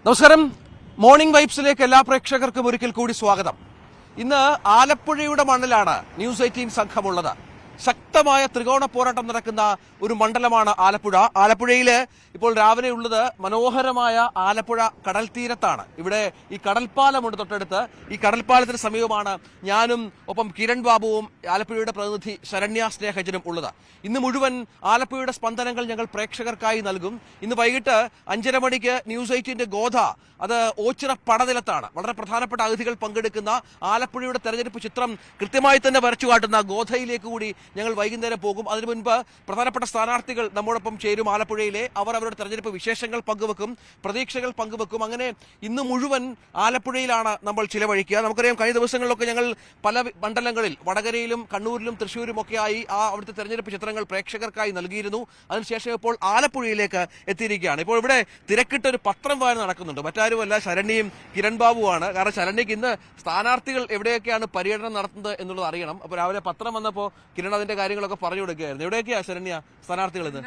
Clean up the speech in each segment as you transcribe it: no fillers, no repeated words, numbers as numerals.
നമസ്കാരം. മോർണിംഗ് വൈബ്സിലേക്ക് എല്ലാ പ്രേക്ഷകർക്കും ഒരിക്കൽ കൂടി സ്വാഗതം. ഇന്ന് ആലപ്പുഴയുടെ മണ്ണിലാണ് ന്യൂസ് 18 സംഘമുള്ളത്. ശക്തമായ ത്രികോണ പോരാട്ടം നടക്കുന്ന ഒരു മണ്ഡലമാണ് ആലപ്പുഴ. ആലപ്പുഴയിൽ ഇപ്പോൾ രാവിലെ ഉള്ളത് മനോഹരമായ ആലപ്പുഴ കടൽ തീരത്താണ്. ഇവിടെ ഈ കടൽപ്പാലമുണ്ട് തൊട്ടടുത്ത്. ഈ കടൽപ്പാലത്തിന് സമീപമാണ് ഞാനും ഒപ്പം കിരൺ ബാബുവും ആലപ്പുഴയുടെ പ്രതിനിധി ശരണ്യ സ്നേഹജനും ഉള്ളത്. ഇന്ന് മുഴുവൻ ആലപ്പുഴയുടെ സ്പന്ദനങ്ങൾ ഞങ്ങൾ പ്രേക്ഷകർക്കായി നൽകും. ഇന്ന് വൈകിട്ട് 5:30 മണിക്ക് ന്യൂസ് 18 ഗോധ അത് ഓച്ചിറ പടനിലത്താണ്. വളരെ പ്രധാനപ്പെട്ട അതിഥികൾ പങ്കെടുക്കുന്ന ആലപ്പുഴയുടെ തെരഞ്ഞെടുപ്പ് ചിത്രം കൃത്യമായി തന്നെ വരച്ചു കാട്ടുന്ന ഗോധയിലേക്ക് കൂടി ഞങ്ങൾ വൈകുന്നേരം പോകും. അതിനു മുൻപ് പ്രധാനപ്പെട്ട സ്ഥാനാർത്ഥികൾ നമ്മോടൊപ്പം ചേരും. ആലപ്പുഴയിലെ അവർ അവരുടെ തെരഞ്ഞെടുപ്പ് വിശേഷങ്ങൾ പങ്കുവെക്കും, പ്രതീക്ഷകൾ പങ്കുവെക്കും. അങ്ങനെ ഇന്ന് മുഴുവൻ ആലപ്പുഴയിലാണ് നമ്മൾ ചിലവഴിക്കുക. നമുക്കറിയാം, കഴിഞ്ഞ ദിവസങ്ങളിലൊക്കെ ഞങ്ങൾ പല മണ്ഡലങ്ങളിൽ വടകരയിലും കണ്ണൂരിലും തൃശ്ശൂരും ഒക്കെയായി അവിടുത്തെ തെരഞ്ഞെടുപ്പ് ചിത്രങ്ങൾ പ്രേക്ഷകർക്കായി നൽകിയിരുന്നു. അതിനുശേഷം ഇപ്പോൾ ആലപ്പുഴയിലേക്ക് എത്തിയിരിക്കുകയാണ്. ഇപ്പോൾ ഇവിടെ തിരക്കിട്ടൊരു പത്രം വായന നടക്കുന്നുണ്ട്. മറ്റാരുമല്ല, ശരണ്യയും കിരൺ ബാബുവാണ്. കാരണം ശരണ്യക്ക് ഇന്ന് സ്ഥാനാർത്ഥികൾ എവിടെയൊക്കെയാണ് പര്യടനം നടത്തുന്നത് എന്നുള്ളത് അറിയണം. അപ്പോൾ രാവിലെ പത്രം വന്നപ്പോൾ കിരൺ അതിന്റെ കാര്യങ്ങളൊക്കെ പറഞ്ഞു കൊടുക്കുകയായിരുന്നു. എവിടെയൊക്കെയാ ശരണ്യ സ്ഥാനാർത്ഥികൾ ഇന്ന്?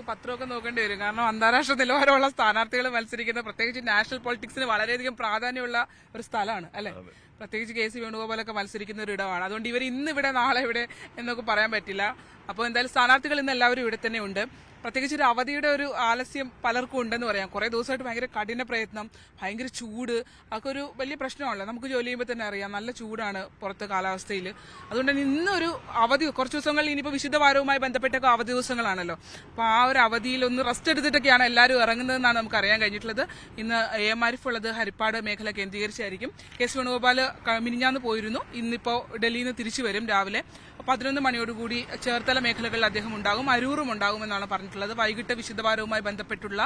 പത്രമൊക്കെ നോക്കേണ്ടി വരും. കാരണം അന്താരാഷ്ട്ര നിലവാരമുള്ള സ്ഥാനാർത്ഥികൾ മത്സരിക്കുന്ന, പ്രത്യേകിച്ച് നാഷണൽ പൊളിറ്റിക്സിന് വളരെയധികം പ്രാധാന്യമുള്ള ഒരു സ്ഥലമാണ് അല്ലെ. പ്രത്യേകിച്ച് കെ സി വേണുഗോപാലൊക്കെ മത്സരിക്കുന്ന ഒരു ഇടമാണ്. അതുകൊണ്ട് ഇവർ ഇന്ന് ഇവിടെ നാളെ ഇവിടെ എന്നൊക്കെ പറയാൻ പറ്റില്ല. അപ്പോൾ എന്തായാലും സ്ഥാനാർത്ഥികൾ ഇന്ന് എല്ലാവരും ഇവിടെ തന്നെ ഉണ്ട്. പ്രത്യേകിച്ച് ഒരു അവധിയുടെ ഒരു ആലസ്യം പലർക്കും ഉണ്ടെന്ന് പറയാം. കുറേ ദിവസമായിട്ട് ഭയങ്കര കഠിന പ്രയത്നം, ഭയങ്കര ചൂട്, അതൊക്കെ ഒരു വലിയ പ്രശ്നമാണല്ലോ. നമുക്ക് ജോലി ചെയ്യുമ്പോൾ തന്നെ അറിയാം, നല്ല ചൂടാണ് പുറത്തെ കാലാവസ്ഥയിൽ. അതുകൊണ്ട് തന്നെ ഇന്നൊരു അവധി, കുറച്ച് ദിവസങ്ങളിൽ ഇനിയിപ്പോൾ വിശുദ്ധ വാരവുമായി ബന്ധപ്പെട്ടൊക്കെ അവധി ദിവസങ്ങളാണല്ലോ. അപ്പോൾ ആ ഒരു അവധിയിൽ ഒന്ന് റെസ്റ്റ് എടുത്തിട്ടൊക്കെയാണ് എല്ലാവരും ഇറങ്ങുന്നതെന്നാണ് നമുക്ക് അറിയാൻ കഴിഞ്ഞിട്ടുള്ളത്. ഇന്ന് AMRF ഉള്ളത് ഹരിപ്പാട് മേഖല കേന്ദ്രീകരിച്ചായിരിക്കും. കെ സി വേണുഗോപാൽ മിനിഞ്ഞാന്ന് പോയിരുന്നു. ഇന്നിപ്പോൾ ഡൽഹിയിൽ നിന്ന് തിരിച്ചു വരും. രാവിലെ 11 മണിയോടുകൂടി ചേർത്തല മേഖലകളിൽ അദ്ദേഹം ഉണ്ടാകും. അരൂറും ഉണ്ടാകുമെന്നാണ് പറഞ്ഞിട്ടുള്ളത്. വൈകിട്ട് വിശുദ്ധവാരവുമായി ബന്ധപ്പെട്ടുള്ള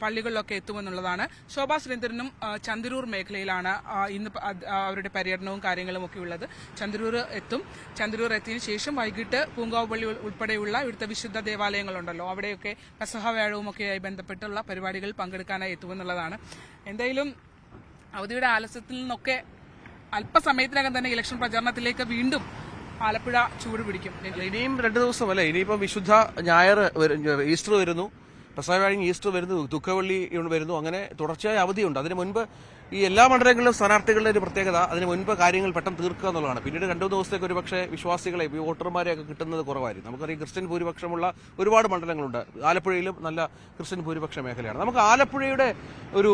പള്ളികളിലൊക്കെ എത്തുമെന്നുള്ളതാണ്. ശോഭാ സുരേന്ദ്രനും ചന്ദരൂർ മേഖലയിലാണ് ഇന്ന് അവരുടെ പര്യടനവും കാര്യങ്ങളും ഒക്കെ ഉള്ളത്. ചന്ദരൂർ എത്തും. ചന്ദരൂർ എത്തിയതിനു ശേഷം വൈകിട്ട് പൂങ്കാവ് പള്ളി ഉൾപ്പെടെയുള്ള ഇവിടുത്തെ വിശുദ്ധ ദേവാലയങ്ങളുണ്ടല്ലോ, അവിടെയൊക്കെ പെസഹ വ്യാഴവും ഒക്കെയായി ബന്ധപ്പെട്ടുള്ള പരിപാടികളിൽ പങ്കെടുക്കാനായി എത്തുമെന്നുള്ളതാണ്. എന്തായാലും അവധിയുടെ ആലസ്യത്തിൽ നിന്നൊക്കെ അല്പസമയത്തിനകം തന്നെ ഇലക്ഷൻ പ്രചാരണത്തിലേക്ക് വീണ്ടും ആലപ്പുഴ ചൂട് പിടിക്കും. ഇനിയും 2 ദിവസം അല്ലേ? ഇനിയിപ്പം വിശുദ്ധ ഞായർ, ഈസ്റ്റർ വരുന്നു, പെസഹ ഈസ്റ്റർ വരുന്നു, ദുഃഖവെള്ളി വരുന്നു. അങ്ങനെ തുടർച്ചയായ അവധിയുണ്ട്. അതിന് മുൻപ് ഈ എല്ലാ മണ്ഡലങ്ങളിലും സ്ഥാനാർത്ഥികളുടെ ഒരു പ്രത്യേകത അതിന് മുൻപ് കാര്യങ്ങൾ പെട്ടെന്ന് തീർക്കുക എന്നുള്ളതാണ്. പിന്നീട് 2 ദിവസത്തേക്ക് ഒരു പക്ഷേ വിശ്വാസികളെ, വോട്ടർമാരെയൊക്കെ കിട്ടുന്നത് കുറവായിരിക്കും. നമുക്കറിയാം, ക്രിസ്ത്യൻ ഭൂരിപക്ഷമുള്ള ഒരുപാട് മണ്ഡലങ്ങളുണ്ട്. ആലപ്പുഴയിലും നല്ല ക്രിസ്ത്യൻ ഭൂരിപക്ഷ മേഖലയാണ്. നമുക്ക് ആലപ്പുഴയുടെ ഒരു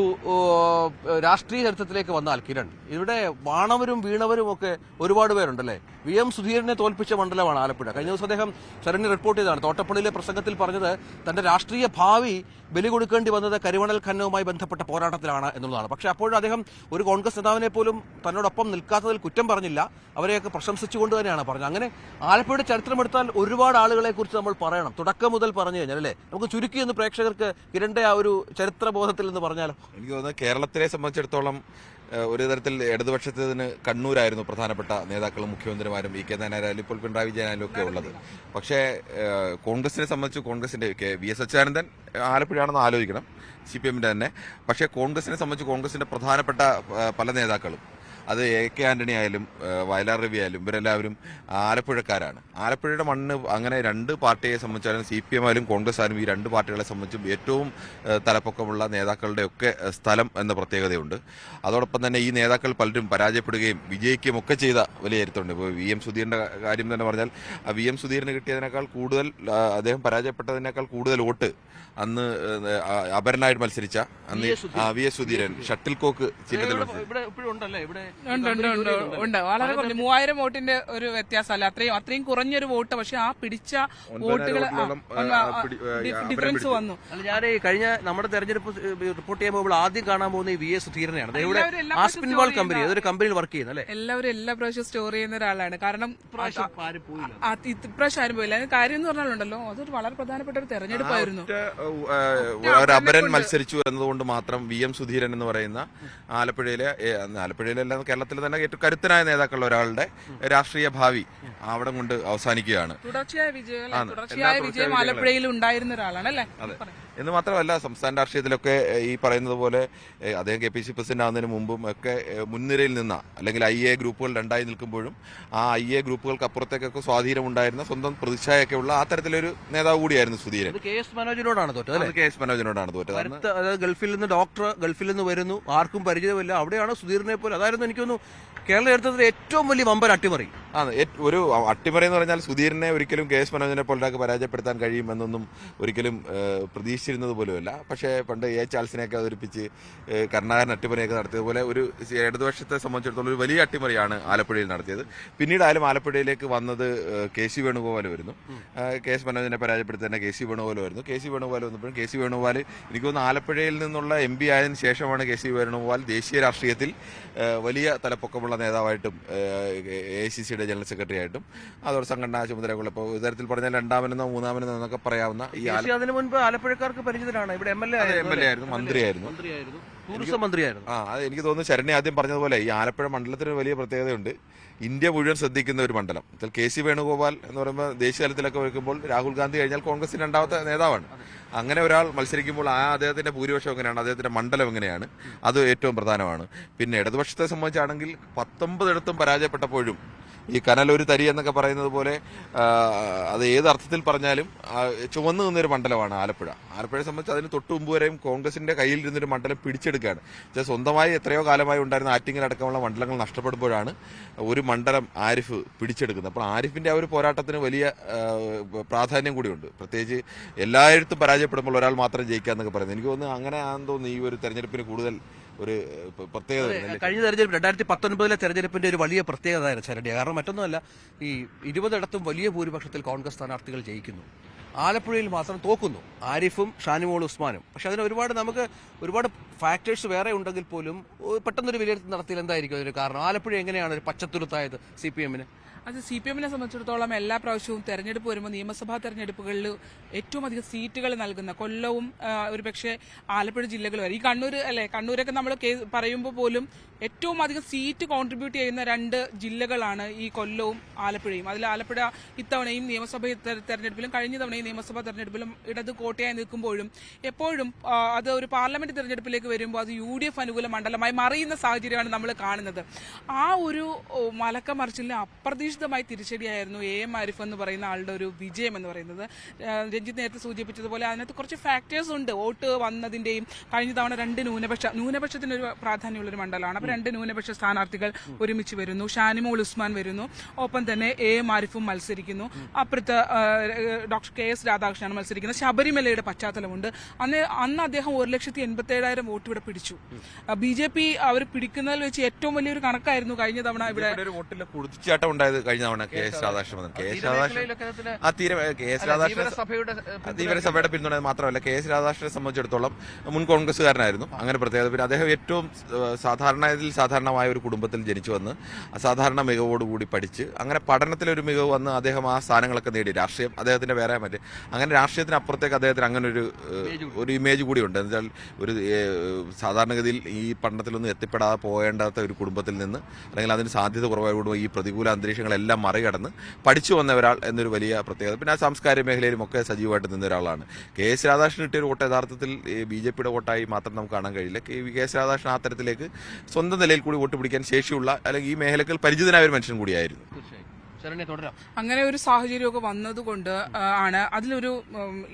രാഷ്ട്രീയ ചരിത്രത്തിലേക്ക് വന്നാൽ കിരൺ, ഇവിടെ വാണവരും വീണവരും ഒക്കെ ഒരുപാട് പേരുണ്ടല്ലേ. VM സുധീരനെ തോൽപ്പിച്ച മണ്ഡലമാണ് ആലപ്പുഴ. കഴിഞ്ഞ ദിവസം അദ്ദേഹം ശരണ്യ റിപ്പോർട്ട് ചെയ്തതാണ്. തോട്ടപ്പള്ളിയിലെ പ്രസംഗത്തിൽ പറഞ്ഞത് തന്റെ രാഷ്ട്രീയ ഭാവി ബലി കൊടുക്കേണ്ടി വന്നത് കരിമണൽ ഖനനവുമായി ബന്ധപ്പെട്ട പോരാട്ടത്തിലാണ് എന്നുള്ളതാണ്. പക്ഷേ അപ്പോഴും അദ്ദേഹം ഒരു കോൺഗ്രസ് നേതാവിനെ പോലും തന്നോടൊപ്പം നിൽക്കാത്തതിൽ കുറ്റം പറഞ്ഞില്ല, അവരെയൊക്കെ പ്രശംസിച്ചുകൊണ്ട് തന്നെയാണ് പറഞ്ഞത്. അങ്ങനെ ആലപ്പുഴയുടെ ചരിത്രമെടുത്താൽ ഒരുപാട് ആളുകളെ കുറിച്ച് നമ്മൾ പറയണം. തുടക്കം മുതൽ പറഞ്ഞു കഴിഞ്ഞാൽ അല്ലേ, നമുക്ക് ചുരുക്കി എന്ന് പ്രേക്ഷകർക്ക് കിരണിന്റെ ആ ഒരു ചരിത്രബോധത്തിൽ നിന്ന് പറഞ്ഞാലോ? എനിക്ക് തോന്നുന്നത് കേരളത്തിലെ സംബന്ധിച്ചിടത്തോളം ഒരു തരത്തിൽ ഇടതുപക്ഷത്തിന് കണ്ണൂരായിരുന്നു പ്രധാനപ്പെട്ട നേതാക്കളും മുഖ്യമന്ത്രിമാരും. VK നായനായാലും ഇപ്പോൾ പിണറായി വിജയനായാലും ഒക്കെ ഉള്ളത്. പക്ഷേ കോൺഗ്രസിനെ സംബന്ധിച്ച് കോൺഗ്രസിന്റെ VS അച്യുതാനന്ദൻ ആലപ്പുഴയാണെന്ന് ആലോചിക്കണം, CPM-ന്റെ തന്നെ. പക്ഷേ കോൺഗ്രസിനെ സംബന്ധിച്ച് കോൺഗ്രസിന്റെ പ്രധാനപ്പെട്ട പല നേതാക്കളും, അത് AK ആന്റണി ആയാലും വയലാർ രവി ആയാലും ഇവരെല്ലാവരും ആലപ്പുഴക്കാരാണ്. ആലപ്പുഴയുടെ മണ്ണ് അങ്ങനെ 2 പാർട്ടിയെ സംബന്ധിച്ചാലും CPM ആയാലും കോൺഗ്രസ് ആയാലും ഈ 2 പാർട്ടികളെ സംബന്ധിച്ചും ഏറ്റവും തലപ്പൊക്കമുള്ള നേതാക്കളുടെ ഒക്കെ സ്ഥലം എന്ന പ്രത്യേകതയുണ്ട്. അതോടൊപ്പം തന്നെ ഈ നേതാക്കൾ പലരും പരാജയപ്പെടുകയും വിജയിക്കുകയും ഒക്കെ ചെയ്ത വലിയ ചരിത്രമുണ്ട്. ഇപ്പോൾ VM സുധീരന്റെ കാര്യം തന്നെ പറഞ്ഞാൽ, VM സുധീരന് കിട്ടിയതിനേക്കാൾ കൂടുതൽ, അദ്ദേഹം പരാജയപ്പെട്ടതിനേക്കാൾ കൂടുതൽ വോട്ട് അന്ന് അപരനായിട്ട് മത്സരിച്ച VS സുധീരൻ ഷട്ടിൽ കോക്ക് ചിഹ്നത്തിൽ ഉണ്ട്. വളരെ കുറഞ്ഞു, 3000 വോട്ടിന്റെ ഒരു വ്യത്യാസമല്ല, അത്രയും കുറഞ്ഞൊരു വോട്ട്. പക്ഷെ ആ പിടിച്ച വോട്ടുകൾ ഡിഫറൻസ് വന്നു. ഞാൻ കഴിഞ്ഞ നമ്മുടെ തെരഞ്ഞെടുപ്പ് റിപ്പോർട്ട് ചെയ്യുമ്പോൾ ആദ്യം കാണാൻ പോകുന്ന ഈ VS സുധീരനെയാണ്. കമ്പനി, അതൊരു കമ്പനിയിൽ വർക്ക് ചെയ്യുന്നത് അല്ലേ? എല്ലാവരും എല്ലാ പ്രാവശ്യം സ്റ്റോർ ചെയ്യുന്ന ഒരാളാണ്. കാരണം ഇപ്രാവശ്യം ആരും പോയില്ല. കാര്യം എന്ന് പറഞ്ഞാലുണ്ടല്ലോ, അതൊരു വളരെ പ്രധാനപ്പെട്ട ഒരു തെരഞ്ഞെടുപ്പായിരുന്നു. അപരൻ മത്സരിച്ചു എന്നതുകൊണ്ട് മാത്രം VM സുധീരൻ എന്ന് പറയുന്ന ആലപ്പുഴയിലെല്ലാം കേരളത്തിൽ തന്നെ ഏറ്റവും കരുത്തനായ നേതാക്കളുള്ള ഒരാളുടെ രാഷ്ട്രീയ ഭാവി അവിടെ കൊണ്ട് അവസാനിക്കുകയാണ്. തുടർച്ചയായ വിജയം ആലപ്പുഴയിൽ ഉണ്ടായിരുന്ന ഒരാളാണ് അല്ലേ? എന്ന് മാത്രമല്ല സംസ്ഥാന രാഷ്ട്രീയത്തിലൊക്കെ ഈ പറയുന്നത് പോലെ അദ്ദേഹം KPCC പ്രസിഡന്റ് ആകുന്നതിന് മുമ്പും ഒക്കെ മുൻനിരയിൽ നിന്ന അല്ലെങ്കിൽ IA ഗ്രൂപ്പുകൾ രണ്ടായി നിൽക്കുമ്പോഴും ആ IA ഗ്രൂപ്പുകൾക്ക് അപ്പുറത്തേക്കൊക്കെ സ്വാധീനമുണ്ടായിരുന്ന സ്വന്തം പ്രതിച്ഛായൊക്കെ ഉള്ള ആ തരത്തിലൊരു നേതാവ് കൂടിയായിരുന്നു സുധീരൻ. KS മനോജിനോടാണ് തോറ്റത്. KS മനോജിനോടാണ് തോറ്റത്. അതായത് ഗൾഫിൽ നിന്ന് ഡോക്ടർ ഗൾഫിൽ നിന്ന് വരുന്നു, ആർക്കും പരിചയമില്ല, അവിടെയാണ് സുധീരനെ പോലെ. അതായിരുന്നു എനിക്ക് തോന്നുന്നു കേരള ചരിത്രത്തിലെ ഏറ്റവും വലിയ വമ്പൻ അട്ടിമറി. ഒരു അട്ടിമറി എന്ന് പറഞ്ഞാൽ സുധീരനെ ഒരിക്കലും KS മനോജിനെ പോലെ പരാജയപ്പെടുത്താൻ കഴിയുമെന്നൊന്നും ഒരിക്കലും പ്രതീക്ഷിച്ചിരുന്നത് പോലുമല്ല. പക്ഷേ പണ്ട് A ചാൾസിനെയൊക്കെ അവതരിപ്പിച്ച് കരുണാകരൻ അട്ടിമറിയൊക്കെ നടത്തിയതുപോലെ ഒരു ഇടതുപക്ഷത്തെ സംബന്ധിച്ചിടത്തോളം ഒരു വലിയ അട്ടിമറിയാണ് ആലപ്പുഴയിൽ നടത്തിയത്. പിന്നീടായാലും ആലപ്പുഴയിലേക്ക് വന്നത് KC വേണുഗോപാൽ വരുന്നു. KS മനോജിനെ പരാജയപ്പെടുത്തി തന്നെ KC വേണുഗോപാൽ വരുന്നു. KC വേണുഗോപാൽ വന്നപ്പോഴും KC വേണുഗോപാൽ എനിക്ക് തോന്നുന്നു ആലപ്പുഴയിൽ നിന്നുള്ള MP ആയതിനു ശേഷമാണ് KC വേണുഗോപാൽ ദേശീയ രാഷ്ട്രീയത്തിൽ വലിയ തലപ്പൊക്കമുള്ള നേതാവായിട്ടും AICCയുടെ ജനറൽ സെക്രട്ടറി ആയിട്ടും അതോടെ സംഘടനാ ചുമതലകൾ ഇപ്പോൾ ഇത്തരത്തിൽ പറഞ്ഞാൽ രണ്ടാമനെന്നോ മൂന്നാമനെന്നോ എന്നൊക്കെ പറയാവുന്ന ഈ അതിനു മുൻപ് ആലപ്പുഴക്കാർക്ക് പരിചിതനാണ്. ഇവിടെ MLA ആയിരുന്നു, മന്ത്രിയായിരുന്നു, ടൂറിസം മന്ത്രിയായിരുന്നു. അത് എനിക്ക് തോന്നുന്നു ശരണി ആദ്യം പറഞ്ഞതുപോലെ ഈ ആലപ്പുഴ മണ്ഡലത്തിന് വലിയ പ്രത്യേകതയുണ്ട്. ഇന്ത്യ മുഴുവൻ ശ്രദ്ധിക്കുന്ന ഒരു മണ്ഡലം. KC വേണുഗോപാൽ എന്ന് പറയുമ്പോൾ ദേശീയ തലത്തിലൊക്കെ വയ്ക്കുമ്പോൾ രാഹുൽ ഗാന്ധി കഴിഞ്ഞാൽ കോൺഗ്രസിന്റെ രണ്ടാമത്തെ നേതാവാണ്. അങ്ങനെ ഒരാൾ മത്സരിക്കുമ്പോൾ അദ്ദേഹത്തിന്റെ ഭൂരിപക്ഷം എങ്ങനെയാണ്, അദ്ദേഹത്തിന്റെ മണ്ഡലം എങ്ങനെയാണ്, അത് ഏറ്റവും പ്രധാനമാണ്. പിന്നെ ഇടതുപക്ഷത്തെ സംബന്ധിച്ചാണെങ്കിൽ 19 ഇടത്തും പരാജയപ്പെട്ടപ്പോഴും ഈ കനലൊരു തരി എന്നൊക്കെ പറയുന്നത് പോലെ അത് ഏത് അർത്ഥത്തിൽ പറഞ്ഞാലും ചുവന്നു നിന്നൊരു മണ്ഡലമാണ് ആലപ്പുഴ. ആലപ്പുഴയെ സംബന്ധിച്ച് അതിന് തൊട്ടു മുമ്പ് വരെയും കോൺഗ്രസിന്റെ കയ്യിൽ ഇരുന്നൊരു മണ്ഡലം പിടിച്ചെടുക്കുകയാണ്. സ്വന്തമായി എത്രയോ കാലമായി ഉണ്ടായിരുന്ന ആറ്റിങ്ങലടക്കമുള്ള മണ്ഡലങ്ങൾ നഷ്ടപ്പെടുമ്പോഴാണ് ഒരു മണ്ഡലം ആരിഫ് പിടിച്ചെടുക്കുന്നത്. അപ്പോൾ ആരിഫിന്റെ ആ ഒരു പോരാട്ടത്തിന് വലിയ പ്രാധാന്യം കൂടിയുണ്ട്. പ്രത്യേകിച്ച് എല്ലായിടത്തും പരാജയപ്പെടുമ്പോൾ ഒരാൾ മാത്രം ജയിക്കുക എന്നൊക്കെ പറയുന്നത് എനിക്ക് തോന്നുന്നു അങ്ങനെ ആണെന്ന് തോന്നുന്നു ഈ ഒരു തെരഞ്ഞെടുപ്പിന് കൂടുതൽ ഒരു പ്രത്യേകത. കഴിഞ്ഞ തെരഞ്ഞെടുപ്പ് 2019 തെരഞ്ഞെടുപ്പിന്റെ ഒരു വലിയ പ്രത്യേകതയായിരുന്നു ശരണ്യ. കാരണം മറ്റൊന്നുമല്ല, ഈ 20 ഇടത്തും വലിയ ഭൂരിപക്ഷത്തിൽ കോൺഗ്രസ് സ്ഥാനാർത്ഥികൾ ജയിക്കുന്നു, ആലപ്പുഴയിൽ മാത്രം തോക്കുന്നു ആരിഫും ഷാനിമോൾ ഉസ്മാനും. പക്ഷെ അതിന് ഒരുപാട് ഫാക്ടേഴ്സ് വേറെ ഉണ്ടെങ്കിൽ പോലും പെട്ടെന്നൊരു വിലയിരുത്തൽ നടത്തിയാൽ എന്തായിരിക്കും അതിന് കാരണം? ആലപ്പുഴ എങ്ങനെയാണ് ഒരു പച്ചത്തുരുത്തായത് CPM-ന്? അത് CPM-നെ സംബന്ധിച്ചിടത്തോളം എല്ലാ പ്രാവശ്യവും തെരഞ്ഞെടുപ്പ് വരുമ്പോൾ നിയമസഭാ തെരഞ്ഞെടുപ്പുകളിൽ ഏറ്റവും അധികം സീറ്റുകൾ നൽകുന്ന കൊല്ലവും ഒരുപക്ഷെ ആലപ്പുഴ ജില്ലകൾ വരെ, ഈ കണ്ണൂർ അല്ലെ, കണ്ണൂരൊക്കെ നമ്മൾ പറയുമ്പോൾ പോലും ഏറ്റവും അധികം സീറ്റ് കോൺട്രിബ്യൂട്ട് ചെയ്യുന്ന 2 ജില്ലകളാണ് ഈ കൊല്ലവും ആലപ്പുഴയും. അതിൽ ആലപ്പുഴ ഇത്തവണയും നിയമസഭ തെരഞ്ഞെടുപ്പിലും കഴിഞ്ഞ തവണയും നിയമസഭാ തെരഞ്ഞെടുപ്പിലും ഇടത് കോട്ടയായി നിൽക്കുമ്പോഴും എപ്പോഴും അത് ഒരു പാർലമെന്റ് തെരഞ്ഞെടുപ്പിലേക്ക് വരുമ്പോൾ അത് UDF അനുകൂല മണ്ഡലമായി മറിയുന്ന സാഹചര്യമാണ് നമ്മൾ കാണുന്നത്. ആ ഒരു മലക്കമറിച്ചിലിന് അപ്രതീക്ഷിതമായി തിരിച്ചടിയായിരുന്നു AM ആരിഫ് എന്ന് പറയുന്ന ആളുടെ ഒരു വിജയം എന്ന് പറയുന്നത്. രഞ്ജിത്ത് നേരത്തെ സൂചിപ്പിച്ചതുപോലെ അതിനകത്ത് കുറച്ച് ഫാക്ടേഴ്സ് ഉണ്ട്. വോട്ട് വന്നതിന്റെയും കഴിഞ്ഞ തവണ 2 ന്യൂനപക്ഷത്തിനൊരു പ്രാധാന്യമുള്ളൊരു മണ്ഡലമാണ്. 2 ന്യൂനപക്ഷ സ്ഥാനാർത്ഥികൾ ഒരുമിച്ച് വരുന്നു. ഷാനിമോൾ ഉസ്മാൻ വരുന്നു, ഒപ്പം തന്നെ AM ആരിഫും മത്സരിക്കുന്നു. അപ്പുറത്ത് ഡോക്ടർ KS രാധാകൃഷ്ണനാണ് മത്സരിക്കുന്നത്. ശബരിമലയുടെ പശ്ചാത്തലമുണ്ട്. അന്ന് അദ്ദേഹം 1,87,000 വോട്ട് ഇവിടെ പിടിച്ചു. BJP അവർ പിടിക്കുന്നതിൽ വെച്ച് ഏറ്റവും വലിയൊരു കണക്കായിരുന്നു കഴിഞ്ഞ തവണ ഇവിടെ വോട്ടിലെ കുതിച്ചാട്ടം ഉണ്ടായത്. കഴിഞ്ഞ തവണ KS രാധാകൃഷ്ണൻ തീവ്രസഭയുടെ പിന്തുണ മാത്രമല്ല KS രാധാകൃഷ്ണനെ സംബന്ധിച്ചിടത്തോളം മുൻ കോൺഗ്രസ്സുകാരനായിരുന്നു. അങ്ങനെ പ്രത്യേകത. പിന്നെ അദ്ദേഹം ഏറ്റവും സാധാരണമായ ഒരു കുടുംബത്തിൽ ജനിച്ചു വന്ന് അസാധാരണ മികവോടുകൂടി പഠിച്ച് അങ്ങനെ പഠനത്തിലൊരു മികവ് വന്ന് അദ്ദേഹം ആ സ്ഥാനങ്ങളൊക്കെ നേടി. രാഷ്ട്രീയം അദ്ദേഹത്തിന്റെ വേറെ മറ്റ് അങ്ങനെ രാഷ്ട്രീയത്തിന് അപ്പുറത്തേക്ക് അദ്ദേഹത്തിന് അങ്ങനെ ഒരു ഇമേജ് കൂടി ഉണ്ട്. എന്നുവെച്ചാൽ ഒരു സാധാരണഗതിയിൽ ഈ പഠനത്തിലൊന്നും എത്തിപ്പെടാതെ പോകേണ്ടാത്ത ഒരു കുടുംബത്തിൽ നിന്ന് അല്ലെങ്കിൽ അതിന് സാധ്യത കുറവായതുകൊണ്ട് ഈ പ്രതികൂല അന്തരീക്ഷങ്ങളെല്ലാം മറികടന്ന് പഠിച്ചു വന്ന ഒരാൾ എന്നൊരു വലിയ പ്രത്യേകത. പിന്നെ ആ സാംസ്കാരിക മേഖലയിലും ഒക്കെ സജീവമായിട്ട് നിന്ന ഒരാളാണ്. KS രാധാകൃഷ്ണൻ കിട്ടിയ വോട്ട് യഥാർത്ഥത്തിൽ BJPയുടെ വോട്ടായി മാത്രം നമുക്ക് കാണാൻ കഴിയില്ല. KS രാധാകൃഷ്ണൻ ആ തരത്തിലേക്ക് സ്വന്തം നിലയിൽ കൂടി വോട്ട് പിടിക്കാൻ ശേഷിയുള്ള അല്ലെങ്കിൽ ഈ മേഖലകൾ പരിചിതനായ ഒരു മനുഷ്യൻ കൂടിയായിരുന്നു. അങ്ങനെ ഒരു സാഹചര്യമൊക്കെ വന്നതുകൊണ്ട് ആണ് അതിലൊരു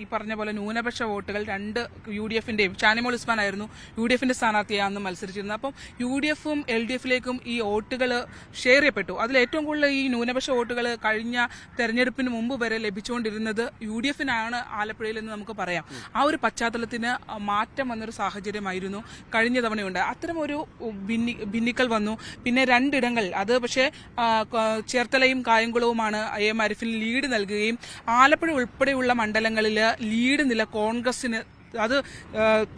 ഈ പറഞ്ഞ പോലെ ന്യൂനപക്ഷ വോട്ടുകൾ 2 UDF-ന്റെയും ഷാനിമോൾ ഉസ്മാൻ ആയിരുന്നു UDF-ന്റെ സ്ഥാനാർത്ഥിയാണ് അന്ന് മത്സരിച്ചിരുന്നത്. അപ്പം UDF-ഉം LDF-ലേക്കും ഈ വോട്ടുകൾ ഷെയർ ചെയ്യപ്പെട്ടു. അതിൽ ഏറ്റവും കൂടുതൽ ഈ ന്യൂനപക്ഷ വോട്ടുകൾ കഴിഞ്ഞ തെരഞ്ഞെടുപ്പിന് മുമ്പ് വരെ ലഭിച്ചുകൊണ്ടിരുന്നത് UDF-നാണ് ആലപ്പുഴയിൽ എന്ന് നമുക്ക് പറയാം. ആ ഒരു പശ്ചാത്തലത്തിന് മാറ്റം വന്നൊരു സാഹചര്യമായിരുന്നു കഴിഞ്ഞ തവണയുണ്ട്. അത്തരം ഒരു ഭിന്നിക്കൽ വന്നു. പിന്നെ 2 ഇടങ്ങൾ അത് പക്ഷേ ചേർത്തലയും കായംകുളവുമാണ് AM ആരിഫിന് ലീഡ് നൽകുകയും ആലപ്പുഴ ഉൾപ്പെടെയുള്ള മണ്ഡലങ്ങളിൽ ലീഡ് നില കോൺഗ്രസിന് അത്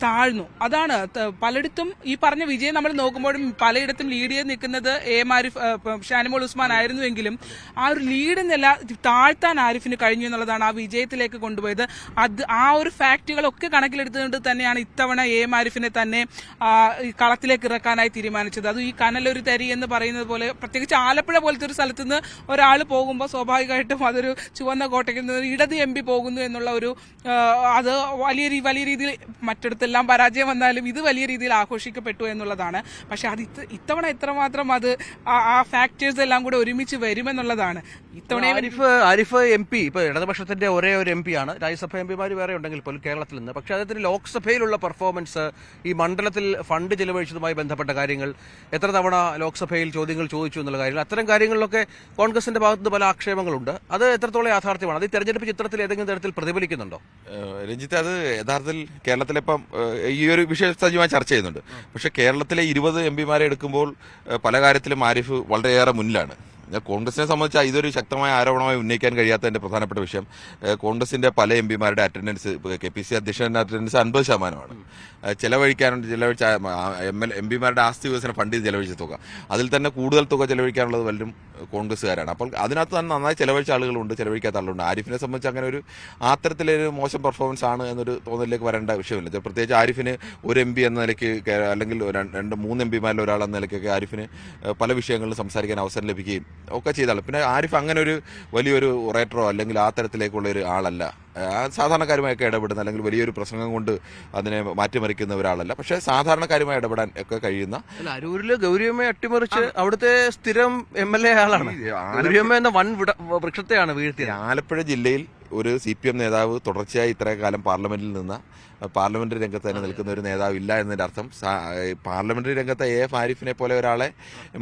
താഴ്ന്നു. അതാണ് പലയിടത്തും ഈ പറഞ്ഞ വിജയം നമ്മൾ നോക്കുമ്പോഴും പലയിടത്തും ലീഡ് ചെയ്ത് നിൽക്കുന്നത് AM ആരിഫ് ഷാനിമോൾ ഉസ്മാൻ ആയിരുന്നുവെങ്കിലും ആ ഒരു ലീഡ് നില താഴ്ത്താൻ ആരിഫിന് കഴിഞ്ഞു എന്നുള്ളതാണ് ആ വിജയത്തിലേക്ക് കൊണ്ടുപോയത്. ആ ഒരു ഫാക്റ്റുകളൊക്കെ കണക്കിലെടുത്തുകൊണ്ട് തന്നെയാണ് ഇത്തവണ AM ആരിഫിനെ തന്നെ കളത്തിലേക്ക് ഇറക്കാനായി തീരുമാനിച്ചത്. അത് ഈ കനലൊരു തരി എന്ന് പറയുന്നത് പോലെ പ്രത്യേകിച്ച് ആലപ്പുഴ പോലത്തെ ഒരു സ്ഥലത്ത് നിന്ന് ഒരാൾ പോകുമ്പോൾ സ്വാഭാവികമായിട്ടും അതൊരു ചുവന്ന കോട്ടയ്ക്ക് ഇടത് MP പോകുന്നു എന്നുള്ള ഒരു അത് വലിയ രീതിയിൽ മറ്റിടത്തെല്ലാം പരാജയം വന്നാലും ഇത് വലിയ രീതിയിൽ ആഘോഷിക്കപ്പെട്ടു എന്നുള്ളതാണ്. പക്ഷെ അത് ഇത്തവണ എത്രമാത്രം അത് ആ ഫാക്ടേഴ്സ് എല്ലാം കൂടെ ഒരുമിച്ച് വരുമെന്നുള്ളതാണ്. ഇത്തവണ ആരിഫ് MP ഇപ്പൊ ഇടതുപക്ഷത്തിന്റെ ഒരേ ഒരു MP ആണ്. രാജ്യസഭ MP മാർ വേറെ ഉണ്ടെങ്കിൽ പോലും കേരളത്തിൽ നിന്ന്. പക്ഷെ അദ്ദേഹത്തിന് ലോക്സഭയിലുള്ള പെർഫോമൻസ്, ഈ മണ്ഡലത്തിൽ ഫണ്ട് ചെലവഴിച്ചതുമായി ബന്ധപ്പെട്ട കാര്യങ്ങൾ, എത്ര തവണ ലോക്സഭയിൽ ചോദ്യങ്ങൾ ചോദിച്ചു എന്നുള്ള കാര്യങ്ങൾ, അത്തരം കാര്യങ്ങളിലൊക്കെ കോൺഗ്രസിന്റെ ഭാഗത്ത് പല ആക്ഷേപങ്ങളുണ്ട്. അത് എത്രത്തോളം യാഥാർത്ഥ്യമാണ്? അത് ഈ തെരഞ്ഞെടുപ്പ് ചിത്രത്തിൽ ഏതെങ്കിലും തരത്തിൽ പ്രതിഫലിക്കുന്നുണ്ടോ? രഞ്ജിത്ത്, അത് യഥാർത്ഥത്തിൽ കേരളത്തിലെ ഇപ്പം ഈ ഒരു വിഷയം സജീവമായി ചർച്ച ചെയ്യുന്നുണ്ട്. പക്ഷെ കേരളത്തിലെ 20 MP എടുക്കുമ്പോൾ പല കാര്യത്തിലും ആരിഫ് വളരെയേറെ മുന്നിലാണ്. കോൺഗ്രസിനെ സംബന്ധിച്ച് ഇതൊരു ശക്തമായ ആരോപണമായി ഉന്നയിക്കാൻ കഴിയാത്തതിന്റെ പ്രധാനപ്പെട്ട വിഷയം കോൺഗ്രസിന്റെ പല MP അറ്റൻഡൻസ്, KPC അധ്യക്ഷന്റെ അറ്റൻഡൻസ് 50%. ചെലവഴിച്ച MP ആസ്തി വികസന ഫണ്ടിൽ ചെലവഴിച്ച തുക, അതിൽ തന്നെ കൂടുതൽ തുക ചെലവഴിക്കാനുള്ളത് വല്ലതും കോൺഗ്രസ്സുകാരാണ്. അപ്പോൾ അതിനകത്ത് തന്നെ നന്നായി ചെലവഴിച്ച ആളുകളുണ്ട്, ചെലവഴിക്കാത്ത ആളുകളുണ്ട്. ആരിഫിനെ സംബന്ധിച്ച് അങ്ങനെ ഒരു ആ തരത്തിലൊരു മോശം പെർഫോമൻസ് ആണ് എന്നൊരു തോന്നലിലേക്ക് വരേണ്ട വിഷയമില്ല. പ്രത്യേകിച്ച് ആരിഫിന് ഒരു MP എന്ന നിലയ്ക്ക്, അല്ലെങ്കിൽ 2-3 MP ഒരാളെന്ന നിലയ്ക്കൊക്കെ ആരിഫിന് പല വിഷയങ്ങളിലും സംസാരിക്കാൻ അവസരം ലഭിക്കുകയും ഒക്കെ ചെയ്താൽ. പിന്നെ ആരിഫ് അങ്ങനെ ഒരു വലിയൊരു ഒറേറ്ററോ അല്ലെങ്കിൽ ആ തരത്തിലേക്കുള്ള ഒരു ആളല്ല. സാധാരണക്കാരുമായൊക്കെ ഇടപെടുന്ന, അല്ലെങ്കിൽ വലിയൊരു പ്രസംഗം കൊണ്ട് അതിനെ മാറ്റിമറിക്കുന്ന ഒരാളല്ല. പക്ഷെ സാധാരണക്കാരുമായി ഇടപെടാൻ ഒക്കെ കഴിയുന്ന, അരൂരില് ഗൗരിയമ്മയെ അട്ടിമറിച്ച് അവിടുത്തെ സ്ഥിരം MLA ആളാണ്. ഗൗരിയമ്മ എന്ന വൻ വൃക്ഷത്തെയാണ് വീഴ്ത്തിയത്. ആലപ്പുഴ ജില്ലയിൽ ഒരു CPM നേതാവ് തുടർച്ചയായി ഇത്രയും കാലം പാർലമെന്റിൽ നിന്ന് പാർലമെന്ററി രംഗത്ത് തന്നെ നിൽക്കുന്ന ഒരു നേതാവ് ഇല്ല എന്നതിന്റെ അർത്ഥം പാർലമെന്ററി രംഗത്ത് AF ആരിഫിനെ പോലെ ഒരാളെ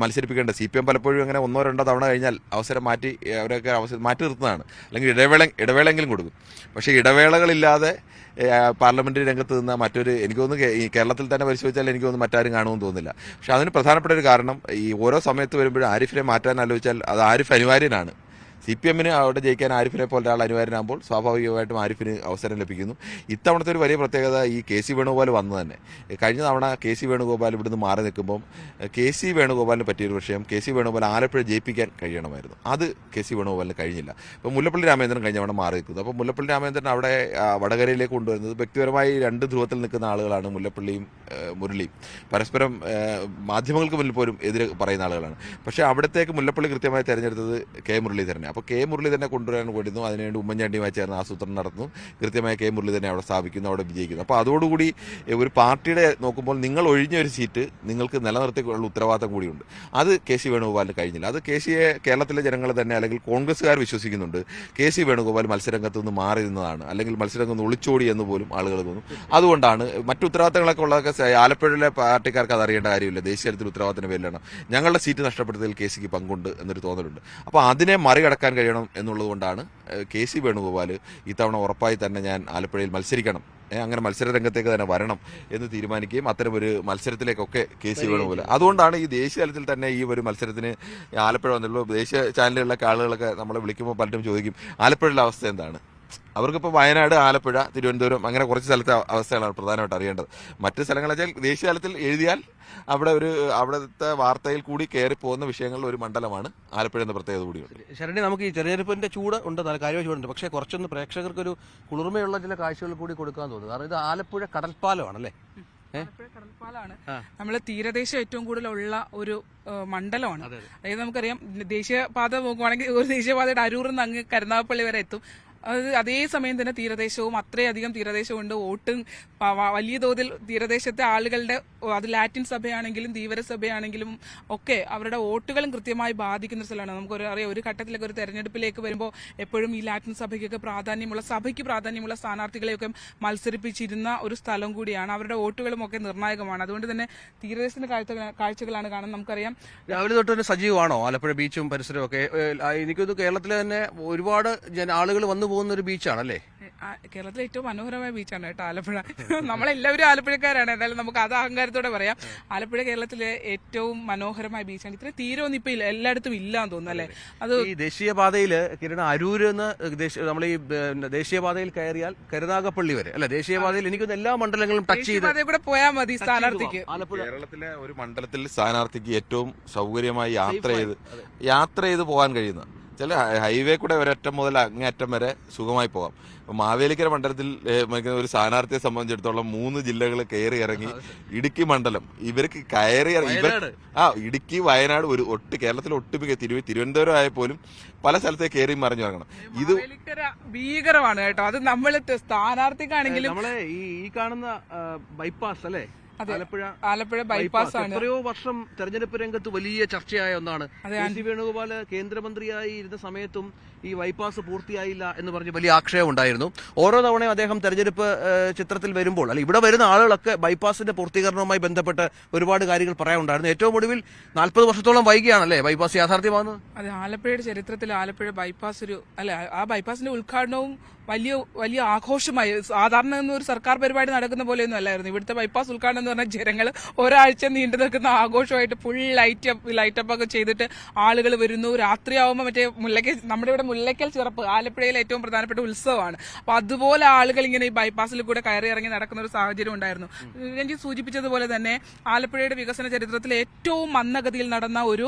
മത്സരിപ്പിക്കേണ്ട. CPM പലപ്പോഴും അങ്ങനെ 1-2 തവണ കഴിഞ്ഞാൽ അവസരം മാറ്റി അവരൊക്കെ മാറ്റി നിർത്തുന്നതാണ്, അല്ലെങ്കിൽ ഇടവേളെങ്കിലും കൊടുക്കും. പക്ഷേ ഇടവേളകളില്ലാതെ പാർലമെന്ററി രംഗത്ത് നിന്ന മറ്റൊരു, എനിക്ക് തോന്നുന്നു ഈ കേരളത്തിൽ തന്നെ പരിശോധിച്ചാൽ എനിക്ക് തോന്നുന്നു മറ്റാരും കാണുമെന്ന് തോന്നുന്നില്ല. പക്ഷെ അതിന് പ്രധാനപ്പെട്ട ഒരു കാരണം, ഈ ഓരോ സമയത്ത് വരുമ്പോഴും ആരിഫിനെ മാറ്റാൻ ആലോചിച്ചാൽ അത് ആരിഫ് അനിവാര്യനാണ്. CPM അവിടെ ജയിക്കാൻ ആരിഫിനെ പോലെ ഒരാൾ അനിവാര്യനാകുമ്പോൾ സ്വാഭാവികമായിട്ടും ആരിഫിന് അവസരം ലഭിക്കുന്നു. ഇത്തവണത്തെ ഒരു വലിയ പ്രത്യേകത ഈ KC വേണുഗോപാൽ വന്നു തന്നെ. കഴിഞ്ഞ തവണ KC വേണുഗോപാൽ ഇവിടുന്ന് മാറി നിൽക്കുമ്പം KC വേണുഗോപാലിന് പറ്റിയൊരു വിഷയം, KC വേണുഗോപാൽ ആലപ്പുഴ ജയിപ്പിക്കാൻ കഴിയണമായിരുന്നു. അത് KC വേണുഗോപാലിന് കഴിഞ്ഞില്ല. അപ്പോൾ മുല്ലപ്പള്ളി രാമചന്ദ്രൻ കഴിഞ്ഞ തവണ മാറി നിൽക്കുന്നു. അപ്പോൾ മുല്ലപ്പള്ളി രാമചന്ദ്രൻ അവിടെ വടകരയിലേക്ക് കൊണ്ടുവരുന്നത്, വ്യക്തിപരമായി 2 ധ്രുവത്തിൽ നിൽക്കുന്ന ആളുകളാണ് മുല്ലപ്പള്ളിയും മുരളിയും. പരസ്പരം മാധ്യമങ്ങൾക്ക് മുന്നിൽ പോലും എതിരെ പറയുന്ന ആളുകളാണ്. പക്ഷേ അവിടത്തേക്ക് മുല്ലപ്പള്ളി കൃത്യമായി തിരഞ്ഞെടുത്തത് K മുരളീധരനെ. അപ്പോൾ K മുരളീധരനെ കൊണ്ടുവരാൻ വേണ്ടുന്നു, അതിനുവേണ്ടി ഉമ്മൻചാണ്ടിയുമായി ചേർന്ന് ആസൂത്രണം നടത്തുന്നു. കൃത്യമായി K മുരളീധരനെ അവിടെ സ്ഥാപിക്കുന്നു, അവിടെ വിജയിക്കുന്നു. അപ്പോൾ അതോടുകൂടി ഒരു പാർട്ടിയുടെ നോക്കുമ്പോൾ നിങ്ങൾ ഒഴിഞ്ഞ ഒരു സീറ്റ് നിങ്ങൾക്ക് നിലനിർത്തിയുള്ള ഉത്തരവാദിത്തം കൂടിയുണ്ട്. അത് KC വേണുഗോപാലിന് കഴിഞ്ഞില്ല. അത് KCയെ കേരളത്തിലെ ജനങ്ങൾ തന്നെ, അല്ലെങ്കിൽ കോൺഗ്രസ്സുകാർ വിശ്വസിക്കുന്നുണ്ട്. KC വേണുഗോപാൽ മത്സരരംഗത്ത് നിന്ന് മാറി നിന്നതാണ്, അല്ലെങ്കിൽ മത്സരരംഗത്ത് നിന്ന് ഒളിച്ചോടി എന്ന് പോലും ആളുകൾ തോന്നും. അതുകൊണ്ടാണ് മറ്റു ഉത്തരവാദിത്തങ്ങളൊക്കെ ഉള്ളതൊക്കെ ആലപ്പുഴയിലെ പാർട്ടിക്കാർക്ക് അത് അറിയേണ്ട കാര്യമില്ല. ദേശീയ തലത്തിൽ ഉത്തരവാദിത്തത്തിന് പേരിലാണ് ഞങ്ങളുടെ സീറ്റ് നഷ്ടപ്പെടുത്തതിൽ KCക്ക് പങ്കുണ്ട് എന്നൊരു തോന്നലുണ്ട്. അപ്പോൾ അതിനെ മറികടക്കാൻ കഴിയണം എന്നുള്ളത് കൊണ്ടാണ് KC വേണുഗോപാൽ ഇത്തവണ ഉറപ്പായി തന്നെ ഞാൻ ആലപ്പുഴയിൽ മത്സരിക്കണം, അങ്ങനെ മത്സര രംഗത്തേക്ക് തന്നെ വരണം എന്ന് തീരുമാനിക്കുകയും അത്തരമൊരു മത്സരത്തിലേക്കൊക്കെ KC വേണുഗോപാൽ. അതുകൊണ്ടാണ് ഈ ദേശീയ തലത്തിൽ തന്നെ ഈ ഒരു മത്സരത്തിന് ആലപ്പുഴ വന്നുള്ളൂ. ദേശീയ ചാനലുകളിലൊക്കെ ആളുകളൊക്കെ നമ്മളെ വിളിക്കുമ്പോൾ പലരും ചോദിക്കും ആലപ്പുഴയിലെ അവസ്ഥ എന്താണ്. അവർക്കിപ്പോൾ വയനാട്, ആലപ്പുഴ, തിരുവനന്തപുരം അങ്ങനെ കുറച്ച് സ്ഥലത്തെ അവസ്ഥകളാണ് പ്രധാനമായിട്ട് അറിയേണ്ടത്. മറ്റ് സ്ഥലങ്ങളെന്ന് വെച്ചാൽ ദേശീയ തലത്തിൽ എഴുതിയാൽ അവിടുത്തെ വാർത്തയിൽ കൂടി കയറി പോകുന്ന വിഷയങ്ങളിൽ ഒരു മണ്ഡലമാണ് ആലപ്പുഴ എന്ന പ്രത്യേകത കൂടിയുണ്ട്. ശരണി, നമുക്ക് ഈ തെരഞ്ഞെടുപ്പിന്റെ ചൂട് ഉണ്ട്, നല്ല കാര്യമായ ചൂടുണ്ട്. പക്ഷേ കുറച്ചൊന്ന് പ്രേക്ഷകർക്കൊരു കുളിർമയുള്ള ചില കാഴ്ചകൾ കൂടി കൊടുക്കാൻ തോന്നുന്നു. കാരണം ഇത് ആലപ്പുഴ കടൽപ്പാലമാണല്ലേ? കടൽപ്പാലാണ്. നമ്മള് തീരദേശം ഏറ്റവും കൂടുതലുള്ള ഒരു മണ്ഡലമാണ്. അതായത് നമുക്കറിയാം, ദേശീയപാത നോക്കുവാണെങ്കിൽ ഒരു ദേശീയപാതയുടെ അരൂരിൽ നിന്ന് അങ്ങ് കരുനാഗപ്പള്ളി വരെ എത്തും. അത് അതേസമയം തന്നെ തീരദേശവും അത്രയധികം തീരദേശമുണ്ട്. വോട്ടും വലിയ തോതിൽ തീരദേശത്തെ ആളുകളുടെ, അത് ലാറ്റിൻ സഭയാണെങ്കിലും ധീവര സഭയാണെങ്കിലും ഒക്കെ അവരുടെ വോട്ടുകളും കൃത്യമായി ബാധിക്കുന്ന സ്ഥലമാണ്. നമുക്കറിയാം, ഒരു ഘട്ടത്തിലൊക്കെ ഒരു തെരഞ്ഞെടുപ്പിലേക്ക് വരുമ്പോൾ എപ്പോഴും ഈ ലാറ്റിൻ സഭയ്ക്കൊക്കെ സഭയ്ക്ക് പ്രാധാന്യമുള്ള സ്ഥാനാർത്ഥികളെയൊക്കെ മത്സരിപ്പിച്ചിരുന്ന ഒരു സ്ഥലം കൂടിയാണ്. അവരുടെ വോട്ടുകളും ഒക്കെ നിർണായകമാണ്. അതുകൊണ്ട് തന്നെ തീരദേശത്തിന്റെ കാഴ്ചകളാണ് കാണുന്നത്. നമുക്കറിയാം, രാവിലെ തൊട്ട് തന്നെ സജീവമാണോ ആലപ്പുഴ ബീച്ചും പരിസരവും ഒക്കെ? എനിക്കൊന്ന് കേരളത്തിലെ തന്നെ ഒരുപാട് ആളുകൾ വന്നു പോകുന്ന ഒരു ബീച്ചാണല്ലേ? കേരളത്തിലെ ഏറ്റവും മനോഹരമായ ബീച്ചാണ് കേട്ടോ ആലപ്പുഴ. നമ്മളെല്ലാവരും ആലപ്പുഴക്കാരാണ്. എന്തായാലും നമുക്ക് അത് അഹങ്കാരത്തോടെ പറയാം. ആലപ്പുഴ കേരളത്തിലെ ഏറ്റവും മനോഹരമായ ബീച്ചാണ്. ഇത്ര തീരമൊന്നും ഇപ്പൊ എല്ലായിടത്തും ഇല്ലാന്ന് തോന്നുന്നു അല്ലേ? അത് ഈ ദേശീയപാതയില് കിരണ അരൂര് നമ്മൾ ഈ ദേശീയപാതയിൽ കയറിയാൽ കരുനാഗപ്പള്ളി വരെ അല്ലെ? ദേശീയപാതയിൽ എനിക്കൊന്ന് എല്ലാ മണ്ഡലങ്ങളും ടച്ച് ചെയ്ത് കൂടെ പോയാൽ മതി സ്ഥാനാർത്ഥിക്ക്. കേരളത്തിലെ ഒരു മണ്ഡലത്തിൽ സ്ഥാനാർത്ഥിക്ക് ഏറ്റവും സൗകര്യമായി യാത്ര ചെയ്ത് പോകാൻ കഴിയുന്ന ചില ഹൈവേ കൂടെ ഒരറ്റം മുതൽ അങ്ങേയറ്റം വരെ സുഖമായി പോകാം. മാവേലിക്കര മണ്ഡലത്തിൽ ഒരു സ്ഥാനാർത്ഥിയെ സംബന്ധിച്ചിടത്തോളം 3 ജില്ലകൾ കയറി ഇറങ്ങി. ഇടുക്കി മണ്ഡലം ഇവർക്ക് കയറി ഇടുക്കി, വയനാട്, കേരളത്തിൽ ഒട്ടുമിക്ക തിരുവനന്തപുരം ആയ പോലും പല സ്ഥലത്തേക്ക് കയറി മറിഞ്ഞു ഇറങ്ങണം. ഇത് ഭീകരമാണ് കേട്ടോ. അത് നമ്മൾ സ്ഥാനാർത്ഥിക്കാണെങ്കിലും നമ്മളെ ഈ കാണുന്ന ബൈപ്പാസ് അല്ലേ, ആലപ്പുഴ ബൈപ്പാസ് ആണ്. എത്രയോ വർഷം തെരഞ്ഞെടുപ്പ് രംഗത്ത് വലിയ ചർച്ചയായ ഒന്നാണ്. കെ.സി. വേണുഗോപാല് കേന്ദ്രമന്ത്രിയായി ഇരുന്ന സമയത്തും ഈ ബൈപ്പാസ് പൂർത്തിയായില്ല എന്ന് പറഞ്ഞ് വലിയ ആക്ഷേപം ഉണ്ടായിരുന്നു. ഓരോ തവണയും അദ്ദേഹം തെരഞ്ഞെടുപ്പ് ചിത്രത്തിൽ വരുമ്പോൾ ഇവിടെ വരുന്ന ആളുകളൊക്കെ ബൈപ്പാസിന്റെ പൂർത്തീകരണവുമായി ബന്ധപ്പെട്ട് ഒരുപാട് കാര്യങ്ങൾ പറയാനുണ്ടായിരുന്നു. ഏറ്റവും ഒടുവിൽ 40 വർഷത്തോളം വൈകിയാണല്ലേ ബൈപ്പാസ് യാഥാർത്ഥ്യമാകുന്നത്. അതെ, ആലപ്പുഴയുടെ ചരിത്രത്തിൽ ആലപ്പുഴ ബൈപ്പാസ് ആ ബൈപ്പാസിന്റെ ഉദ്ഘാടനവും വലിയ ആഘോഷമായി. സാധാരണ ഒരു സർക്കാർ പരിപാടി നടക്കുന്ന പോലെയൊന്നും അല്ലായിരുന്നു. ഇവിടുത്തെ ബൈപ്പാസ് ഉദ്ഘാടനം എന്ന് പറഞ്ഞാൽ ജനങ്ങൾ ഒരാഴ്ച നീണ്ടു നിൽക്കുന്ന ആഘോഷമായിട്ട് ഫുൾ ലൈറ്റപ്പ് ഒക്കെ ചെയ്തിട്ട് ആളുകൾ വരുന്നു. രാത്രിയാവുമ്പോൾ നമ്മുടെ ഇവിടെ മുല്ലയ്ക്കൽ ചിറപ്പ് ആലപ്പുഴയിലെ ഏറ്റവും പ്രധാനപ്പെട്ട ഉത്സവമാണ്. അപ്പൊ അതുപോലെ ആളുകൾ ഇങ്ങനെ ഈ ബൈപ്പാസിൽ കൂടെ കയറി ഇറങ്ങി നടക്കുന്ന ഒരു സാഹചര്യം ഉണ്ടായിരുന്നു. രഞ്ജിത്ത് സൂചിപ്പിച്ചതുപോലെ തന്നെ ആലപ്പുഴയുടെ വികസന ചരിത്രത്തിൽ ഏറ്റവും മന്ദഗതിയിൽ നടന്ന ഒരു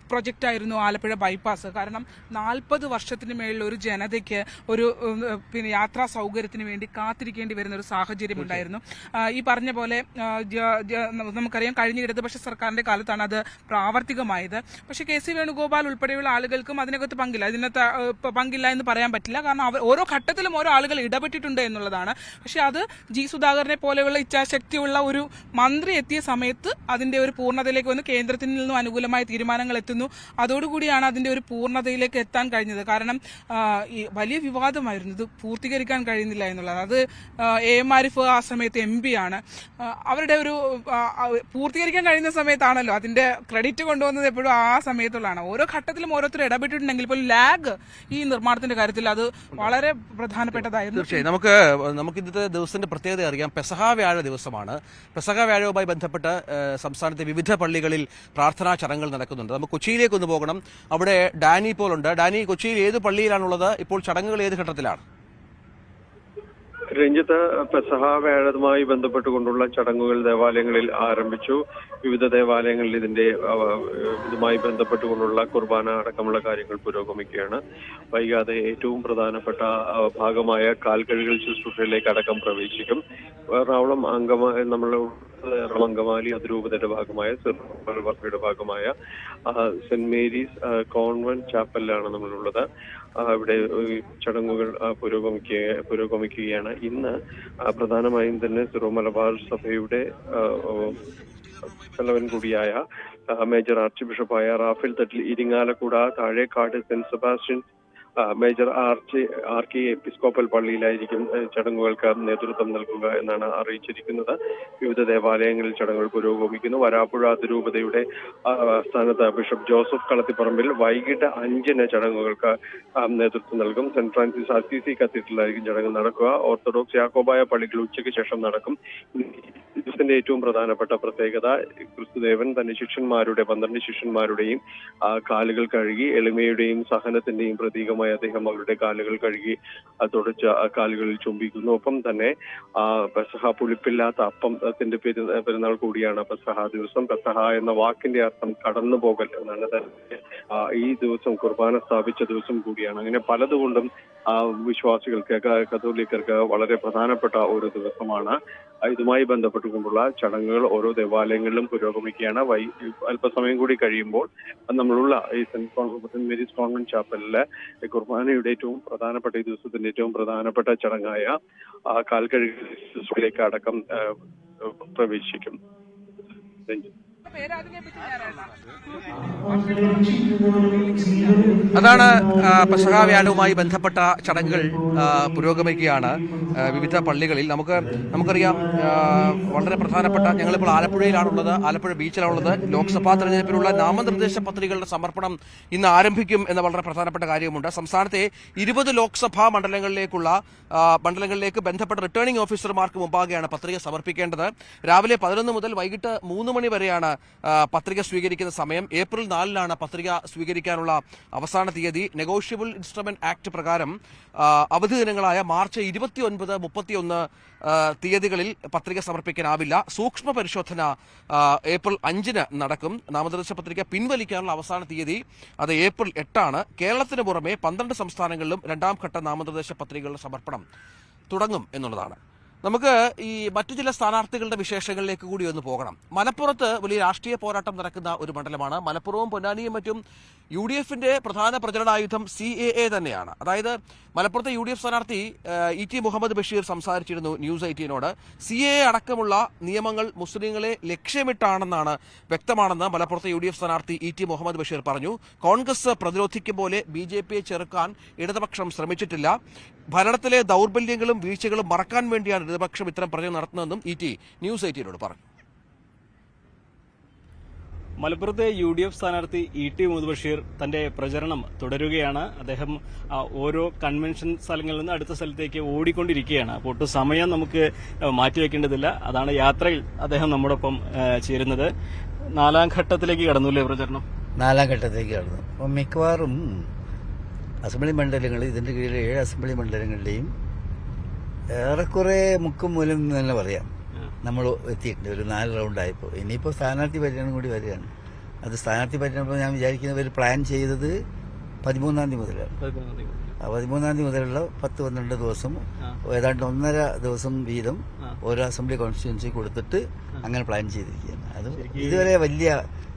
പ്രൊജക്റ്റായിരുന്നു ആലപ്പുഴ ബൈപ്പാസ്. കാരണം 40 വർഷത്തിന് മേളിൽ ഒരു ജനതയ്ക്ക് ഒരു യാത്രാ സൗകര്യത്തിന് വേണ്ടി കാത്തിരിക്കേണ്ടി വരുന്ന ഒരു സാഹചര്യം ഉണ്ടായിരുന്നു. ഈ പറഞ്ഞ പോലെ നമുക്കറിയാം കഴിഞ്ഞ ഇടതുപക്ഷ സർക്കാരിന്റെ കാലത്താണ് അത് പ്രാവർത്തികമായത്. പക്ഷെ കെ.സി. വേണുഗോപാൽ ഉൾപ്പെടെയുള്ള ആളുകൾക്കും അതിനകത്ത് പങ്കില്ല എന്ന് പറയാൻ പറ്റില്ല. കാരണം ഓരോ ഘട്ടത്തിലും ഓരോ ആളുകൾ ഇടപെട്ടിട്ടുണ്ട് എന്നുള്ളതാണ്. പക്ഷെ അത് ജി സുധാകരനെ പോലെയുള്ള ഇച്ഛാശക്തിയുള്ള ഒരു മന്ത്രി എത്തിയ സമയത്ത് അതിന്റെ ഒരു പൂർണ്ണതയിലേക്ക് വന്ന് കേന്ദ്രത്തിൽ നിന്നും അനുകൂലമായ തീരുമാനങ്ങൾ എത്തുന്നു. അതോടുകൂടിയാണ് അതിന്റെ ഒരു പൂർണ്ണതയിലേക്ക് എത്താൻ കഴിഞ്ഞത്. കാരണം ഈ വലിയ വിവാദമായിരുന്നു ഇത് പൂർത്തീകരിക്കാൻ കഴിയുന്നില്ല എന്നുള്ളത്. അത് എ.എം. ആരിഫ് ആ സമയത്ത് MP ആണ്. അവരുടെ ഒരു പൂർത്തീകരിക്കാൻ കഴിയുന്ന സമയത്താണല്ലോ അതിന്റെ ക്രെഡിറ്റ് കൊണ്ടുവന്നത് എപ്പോഴും ആ സമയത്തുള്ളതാണ്. ഓരോ ഘട്ടത്തിലും ഓരോരുത്തർ ഇടപെട്ടിട്ടുണ്ടെങ്കിൽ പോലും ലാഗ് ഈ നിർമ്മാണത്തിന്റെ കാര്യത്തിൽ അത് വളരെ പ്രധാനപ്പെട്ടതായിരുന്നു. തീർച്ചയായും നമുക്ക് ഇന്നത്തെ ദിവസത്തിന്റെ പ്രത്യേകത അറിയാം. പെസഹ വ്യാഴ ദിവസമാണ്. പെസഹ വ്യാഴവുമായി ബന്ധപ്പെട്ട് സംസ്ഥാനത്തെ വിവിധ പള്ളികളിൽ പ്രാർത്ഥനാ ചടങ്ങുകൾ നടക്കുന്നുണ്ട്. നമുക്ക് കൊച്ചിയിലേക്ക് ഒന്ന് പോകണം. അവിടെ ഡാനി ഇപ്പോൾ ഉണ്ട്. ഡാനി, കൊച്ചിയിൽ ഏത് പള്ളിയിലാണുള്ളത്? ഇപ്പോൾ ചടങ്ങുകൾ ഏത് ഘട്ടത്തിലാണ്? രഞ്ജിത്ത്, പെസഹ വ്യാഴവുമായി ബന്ധപ്പെട്ടുകൊണ്ടുള്ള ചടങ്ങുകൾ ദേവാലയങ്ങളിൽ ആരംഭിച്ചു. വിവിധ ദേവാലയങ്ങളിൽ ഇതുമായി ബന്ധപ്പെട്ടുകൊണ്ടുള്ള കുർബാന അടക്കമുള്ള കാര്യങ്ങൾ പുരോഗമിക്കുകയാണ്. വൈകാതെ ഏറ്റവും പ്രധാനപ്പെട്ട ഭാഗമായ കാൽകഴുകൽ ശുശ്രൂഷയിലേക്ക് അടക്കം പ്രവേശിക്കും. എറണാകുളം അങ്കമാലി അതിരൂപതയുടെ ഭാഗമായ സിർവയുടെ ഭാഗമായ സെന്റ് മേരീസ് കോൺവെന്റ് ചാപ്പലിലാണ് നമ്മളുള്ളത്. ഇവിടെ ചടങ്ങുകൾ പുരോഗമിക്കുകയാണ്. ഇന്ന് പ്രധാനമായും തന്നെ സിറോ മലബാർ സഭയുടെ തലവൻ കൂടിയായ മേജർ ആർച്ച് ബിഷപ്പായ Raphael Thattil Irinjalakuda Thazhekad saint Sebastian major archiepiscopal പള്ളിയിലായിരിക്കും ചടങ്ങുകൾക്ക് നേതൃത്വം നൽകുക എന്നാണ് അറിയിച്ചിരിക്കുന്നത്. വിവിധ ദേവാലയങ്ങളിൽ ചടങ്ങുകൾ പുരോഗമിക്കുന്നു. വരാപ്പുഴ അതിരൂപതയുടെ സ്ഥാനത്ത് ബിഷപ്പ് ജോസഫ് കളത്തിപ്പറമ്പിൽ വൈകിട്ട് 5-ന് ചടങ്ങുകൾക്ക് നേതൃത്വം നൽകും. സെന്റ് ഫ്രാൻസിസ് അസീസി കത്തീഡ്രലായിരിക്കും ചടങ്ങ് നടക്കുക. ഓർത്തഡോക്സ് യാക്കോബായ പള്ളികൾ ഉച്ചയ്ക്ക് ശേഷം നടക്കും. ദിവസത്തിന്റെ ഏറ്റവും പ്രധാനപ്പെട്ട പ്രത്യേകത ക്രിസ്തുദേവൻ തന്റെ 12 ശിഷ്യന്മാരുടെയും കാലുകൾ കഴുകി എളിമയുടെയും സഹനത്തിന്റെയും പ്രതീകമായി അദ്ദേഹം അവരുടെ കാലുകൾ കഴുകി തുടച്ച് കാലുകളിൽ ചുംബിക്കുന്നു. ഒപ്പം തന്നെ പെസഹ പുളിപ്പില്ലാത്ത അപ്പത്തിന്റെ പെരുന്നാൾ കൂടിയാണ് പെസഹ ദിവസം. പെസഹ എന്ന വാക്കിന്റെ അർത്ഥം കടന്നുപോകൽ എന്നാണ്. ഈ ദിവസം കുർബാന സ്ഥാപിച്ച ദിവസം കൂടിയാണ്. അങ്ങനെ പലതുകൊണ്ടും വിശ്വാസികൾക്ക് കത്തോലിക്കർക്ക് വളരെ പ്രധാനപ്പെട്ട ഒരു ദിവസമാണ്. ഇതുമായി ബന്ധപ്പെട്ടുകൊണ്ടുള്ള ചടങ്ങുകൾ ഓരോ ദേവാലയങ്ങളിലും പുരോഗമിക്കുകയാണ്. അല്പസമയം കൂടി കഴിയുമ്പോൾ നമ്മളുള്ള ഈ സെന്റ് മേരീസ് കോൺവെന്റ് ചാപ്പലിലെ കുർബാനയുടെ ഏറ്റവും പ്രധാനപ്പെട്ട ഈ ദിവസത്തിന്റെ ഏറ്റവും പ്രധാനപ്പെട്ട ചടങ്ങായ കാൽക്കഴുകിലേക്ക് അടക്കം പ്രവേശിക്കും. അതാണ് പെസഹ വ്യാഴവുമായി ബന്ധപ്പെട്ട ചടങ്ങുകൾ പുരോഗമിക്കുകയാണ് വിവിധ പള്ളികളിൽ. നമുക്കറിയാം വളരെ പ്രധാനപ്പെട്ട, ഞങ്ങളിപ്പോൾ ആലപ്പുഴയിലാണുള്ളത്, ആലപ്പുഴ ബീച്ചിലാണുള്ളത്. ലോക്സഭാ തെരഞ്ഞെടുപ്പിനുള്ള നാമനിർദ്ദേശ പത്രികകളുടെ സമർപ്പണം ഇന്ന് ആരംഭിക്കും എന്ന വളരെ പ്രധാനപ്പെട്ട കാര്യമുണ്ട്. സംസ്ഥാനത്തെ 20 ലോക്സഭാ മണ്ഡലങ്ങളിലേക്ക് ബന്ധപ്പെട്ട റിട്ടേണിംഗ് ഓഫീസർമാർക്ക് മുമ്പാകെയാണ് പത്രിക സമർപ്പിക്കേണ്ടത്. രാവിലെ 11 മുതൽ വൈകിട്ട് 3 മണി വരെയാണ് പത്രിക സ്വീകരിക്കുന്ന സമയം. ഏപ്രിൽ 4-നാണ് പത്രിക സ്വീകരിക്കാനുള്ള അവസാന തീയതി. നെഗോഷ്യബിൾ ഇൻസ്ട്രുമെന്റ് ആക്ട് പ്രകാരം അവധി ദിനങ്ങളായ മാർച്ച് 29, 31 തീയതികളിൽ പത്രിക സമർപ്പിക്കാനാവില്ല. സൂക്ഷ്മ പരിശോധന ഏപ്രിൽ 5-ന് നടക്കും. നാമനിർദ്ദേശ പത്രിക പിൻവലിക്കാനുള്ള അവസാന തീയതി അത് ഏപ്രിൽ 8-ആണ്. കേരളത്തിന് പുറമെ 12 സംസ്ഥാനങ്ങളിലും 2ാം ഘട്ട നാമനിർദ്ദേശ പത്രികകളുടെ സമർപ്പണം തുടങ്ങും എന്നുള്ളതാണ്. നമുക്ക് ഈ മറ്റു ചില സ്ഥാനാർത്ഥികളുടെ വിശേഷങ്ങളിലേക്ക് കൂടി ഒന്ന് പോകണം. മലപ്പുറത്ത് വലിയ രാഷ്ട്രീയ പോരാട്ടം നടക്കുന്ന ഒരു മണ്ഡലമാണ്. മലപ്പുറവും പൊന്നാനിയും മറ്റും UDFന്റെ പ്രധാന പ്രചരണായുധം CAA തന്നെയാണ്. അതായത് മലപ്പുറത്തെ UDF സ്ഥാനാർത്ഥി ET മുഹമ്മദ് ബഷീർ സംസാരിച്ചിരുന്നു ന്യൂസ് 18നോട്. CAA അടക്കമുള്ള നിയമങ്ങൾ മുസ്ലിങ്ങളെ ലക്ഷ്യമിട്ടാണെന്നാണ് വ്യക്തമാണെന്ന് മലപ്പുറത്തെ UDF സ്ഥാനാർത്ഥി ET മുഹമ്മദ് ബഷീർ പറഞ്ഞു. കോൺഗ്രസ് പ്രതിരോധിക്കും പോലെ BJPയെ ചെറുക്കാൻ ഇടതുപക്ഷം ശ്രമിച്ചിട്ടില്ല. ഭരണത്തിലെ ദൗർബല്യങ്ങളും വീഴ്ചകളും മറക്കാൻ വേണ്ടിയാണ് ഇടതുപക്ഷം ഇത്തരം പ്രചരണം നടത്തുന്നതെന്നും ET ന്യൂസ് 18നോട് പറഞ്ഞു. മലപ്പുറത്തെ UDF സ്ഥാനാർത്ഥി ET മുഹമ്മദ് ബഷീർ തന്റെ പ്രചരണം തുടരുകയാണ്. അദ്ദേഹം ഓരോ കൺവെൻഷൻ സ്ഥലങ്ങളിൽ നിന്ന് അടുത്ത സ്ഥലത്തേക്ക് ഓടിക്കൊണ്ടിരിക്കുകയാണ്. അപ്പോൾ ഒട്ടും സമയം നമുക്ക് മാറ്റിവെക്കേണ്ടതില്ല. അതാണ് യാത്രയിൽ അദ്ദേഹം നമ്മോടൊപ്പം ചേരുന്നത്. 4ാം ഘട്ടത്തിലേക്ക് കടന്നുല്ലേ പ്രചരണം? 4ാം ഘട്ടത്തിലേക്ക് കടന്നു. അപ്പം മിക്കവാറും അസംബ്ലി മണ്ഡലങ്ങൾ, ഇതിന്റെ കീഴിൽ 7 അസംബ്ലി മണ്ഡലങ്ങളുടെയും ഏറെക്കുറെ മുക്കും മൂലം എന്ന് തന്നെ പറയാം നമ്മൾ എത്തിയിട്ടുണ്ട്. ഒരു 4 റൗണ്ടായപ്പോൾ ഇനിയിപ്പോൾ സ്ഥാനാർത്ഥി പര്യടനം കൂടി വരികയാണ്. അത് സ്ഥാനാർത്ഥി പര്യടനം ഞാൻ വിചാരിക്കുന്നവർ പ്ലാൻ ചെയ്തത് 13-ാം തീയതി മുതലാണ്. 13-ാം തീയതി മുതലുള്ള 10-12 ദിവസം ഏതാണ്ട് 1.5 ദിവസം വീതം ഓരോ അസംബ്ലി കോൺസ്റ്റിറ്റ്യുവൻസി കൊടുത്തിട്ട് അങ്ങനെ പ്ലാൻ ചെയ്തിരിക്കുകയാണ്. അത് ഇതുവരെ വലിയ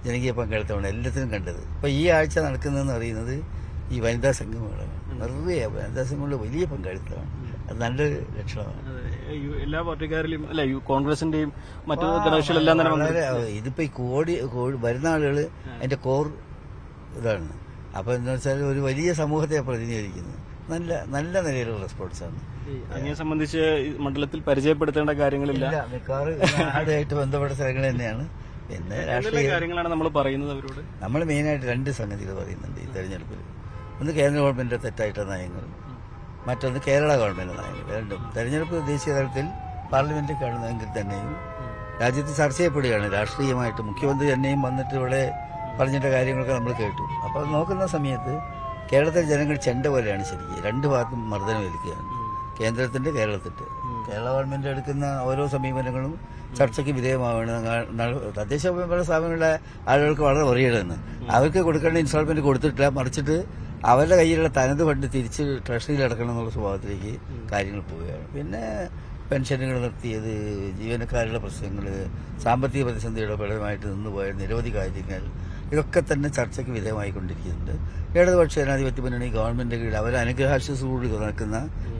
ജനകീയ പങ്കാളിത്തമാണ് എല്ലാത്തിനും കണ്ടത്. ഇപ്പൊ ഈ ആഴ്ച നടക്കുന്നതെന്ന് പറയുന്നത് ഈ വനിതാ സംഘങ്ങളാണ്. നിറയെ വനിതാ സംഘങ്ങളുടെ വലിയ പങ്കാളിത്തമാണ്. അത് നല്ലൊരു ലക്ഷണമാണ്. എല്ലാ പാർട്ടിക്കാരിലും അല്ലെ, കോൺഗ്രസിന്റെയും മറ്റു കക്ഷികളെല്ലാം തന്നെ വളരെ ഇതിപ്പോ ഈ കോടി വരുന്ന ആളുകൾ അതിന്റെ കോർ ഇതാണ്. അപ്പൊ എന്താ വെച്ചാൽ ഒരു വലിയ സമൂഹത്തെ പ്രതിനിധീകരിക്കുന്നത് നല്ല നല്ല നിലയിലുള്ള റെസ്പോൺസാണ്. അതിനെ സംബന്ധിച്ച് മണ്ഡലത്തിൽ പരിചയപ്പെടുത്തേണ്ട കാര്യങ്ങളില്ല. മിക്കവാറും നാടുമായിട്ട് ബന്ധപ്പെട്ട സ്ഥലങ്ങൾ തന്നെയാണ്. പിന്നെ രാഷ്ട്രീയ കാര്യങ്ങളാണ് നമ്മൾ പറയുന്നത് അവരോട്. നമ്മൾ മെയിനായിട്ട് 2 സംഗതികൾ പറയുന്നുണ്ട് ഈ തെരഞ്ഞെടുപ്പിൽ. ഒന്ന് കേന്ദ്ര ഗവൺമെന്റിന്റെ തെറ്റായിട്ടുള്ള നയങ്ങൾ, മറ്റൊന്ന് കേരള ഗവൺമെന്റ് നയങ്ങൾ. രണ്ടും തെരഞ്ഞെടുപ്പ് ദേശീയ തലത്തിൽ പാർലമെന്റിൽ കാണുന്നതെങ്കിൽ തന്നെയും രാജ്യത്ത് ചർച്ച ചെയ്യപ്പെടുകയാണ് രാഷ്ട്രീയമായിട്ട്. മുഖ്യമന്ത്രി തന്നെയും വന്നിട്ട് ഇവിടെ പറഞ്ഞിട്ട കാര്യങ്ങളൊക്കെ നമ്മൾ കേട്ടു. അപ്പോൾ നോക്കുന്ന സമയത്ത് കേരളത്തിലെ ജനങ്ങൾ ചെണ്ട പോലെയാണ് ശരിക്കും. 2 ഭാഗത്തും മർദ്ദനമേൽക്കുകയാണ്, കേന്ദ്രത്തിന്റെ കേരളത്തിന്റെ. കേരള ഗവൺമെന്റ് എടുക്കുന്ന ഓരോ സമീപനങ്ങളും ചർച്ചയ്ക്ക് വിധേയമാവണം. തദ്ദേശ സ്വയംഭരണ സ്ഥാപനങ്ങളിലെ ആളുകൾക്ക് വളരെ അറിയണമെന്ന് അവർക്ക് കൊടുക്കേണ്ട ഇൻസ്റ്റാൾമെന്റ് കൊടുത്തിട്ടില്ല, മറിച്ചിട്ട് അവരുടെ കയ്യിലുള്ള തനത് ഫണ്ട് തിരിച്ച് ട്രഷറിയിൽ അടക്കണം എന്നുള്ള സ്വഭാവത്തിലേക്ക് കാര്യങ്ങൾ പോവുകയാണ്. പിന്നെ പെൻഷനുകൾ നിർത്തിയത്, ജീവനക്കാരുടെ പ്രശ്നങ്ങൾ, സാമ്പത്തിക പ്രതിസന്ധിയുടെ ഫലമായിട്ട് നിന്നുപോയ നിരവധി കാര്യങ്ങൾ, ഇതൊക്കെ തന്നെ ചർച്ചയ്ക്ക് വിധേയമായിക്കൊണ്ടിരിക്കുന്നുണ്ട്. ഇടതുപക്ഷ ജനാധിപത്യ മുന്നണി ഗവൺമെന്റ് കീഴിൽ അവർ അനുഗ്രഹാശ്വാസത്തോടുകൂടി നടക്കുന്ന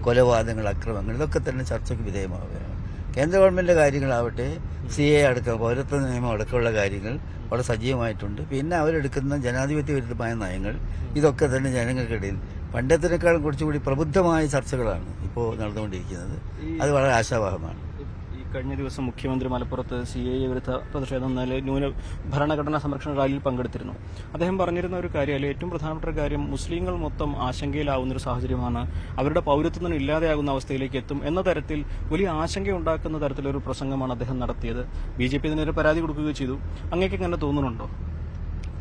കൊലപാതകങ്ങൾ, അക്രമങ്ങൾ, ഇതൊക്കെ തന്നെ ചർച്ചയ്ക്ക് വിധേയമാവുകയാണ്. കേന്ദ്ര ഗവൺമെന്റിന്റെ കാര്യങ്ങളാവട്ടെ, CAA അടക്കം പൗരത്വ നിയമം അടക്കമുള്ള കാര്യങ്ങൾ വളരെ സജീവമായിട്ടുണ്ട്. പിന്നെ അവരെടുക്കുന്ന ജനാധിപത്യ വിരുദ്ധമായ നയങ്ങൾ, ഇതൊക്കെ തന്നെ ജനങ്ങൾക്കിടയിൽ പണ്ടത്തിനേക്കാളും കുറച്ചുകൂടി പ്രബുദ്ധമായ ചർച്ചകളാണ് ഇപ്പോൾ നടന്നുകൊണ്ടിരിക്കുന്നത്. അത് വളരെ ആശാവഹമാണ്. കഴിഞ്ഞ ദിവസം മുഖ്യമന്ത്രി മലപ്പുറത്ത് CAA വിരുദ്ധ പ്രതിഷേധം ന്യൂന ഭരണഘടനാ സംരക്ഷണ റാലിയിൽ പങ്കെടുത്തിരുന്നു. അദ്ദേഹം പറഞ്ഞിരുന്ന ഒരു കാര്യം, ഏറ്റവും പ്രധാനപ്പെട്ട ഒരു കാര്യം, മുസ്ലിങ്ങൾ മൊത്തം ആശങ്കയിലാവുന്ന ഒരു സാഹചര്യമാണ്, അവരുടെ പൗരത്വം ഇല്ലാതെയാകുന്ന അവസ്ഥയിലേക്ക് എത്തും എന്ന തരത്തിൽ വലിയ ആശങ്കയുണ്ടാക്കുന്ന തരത്തിലൊരു പ്രസംഗമാണ് അദ്ദേഹം നടത്തിയത്. BJP ഇതിനൊരു പരാതി കൊടുക്കുകയും ചെയ്തു. അങ്ങേക്ക് എങ്ങനെ തോന്നുന്നുണ്ടോ?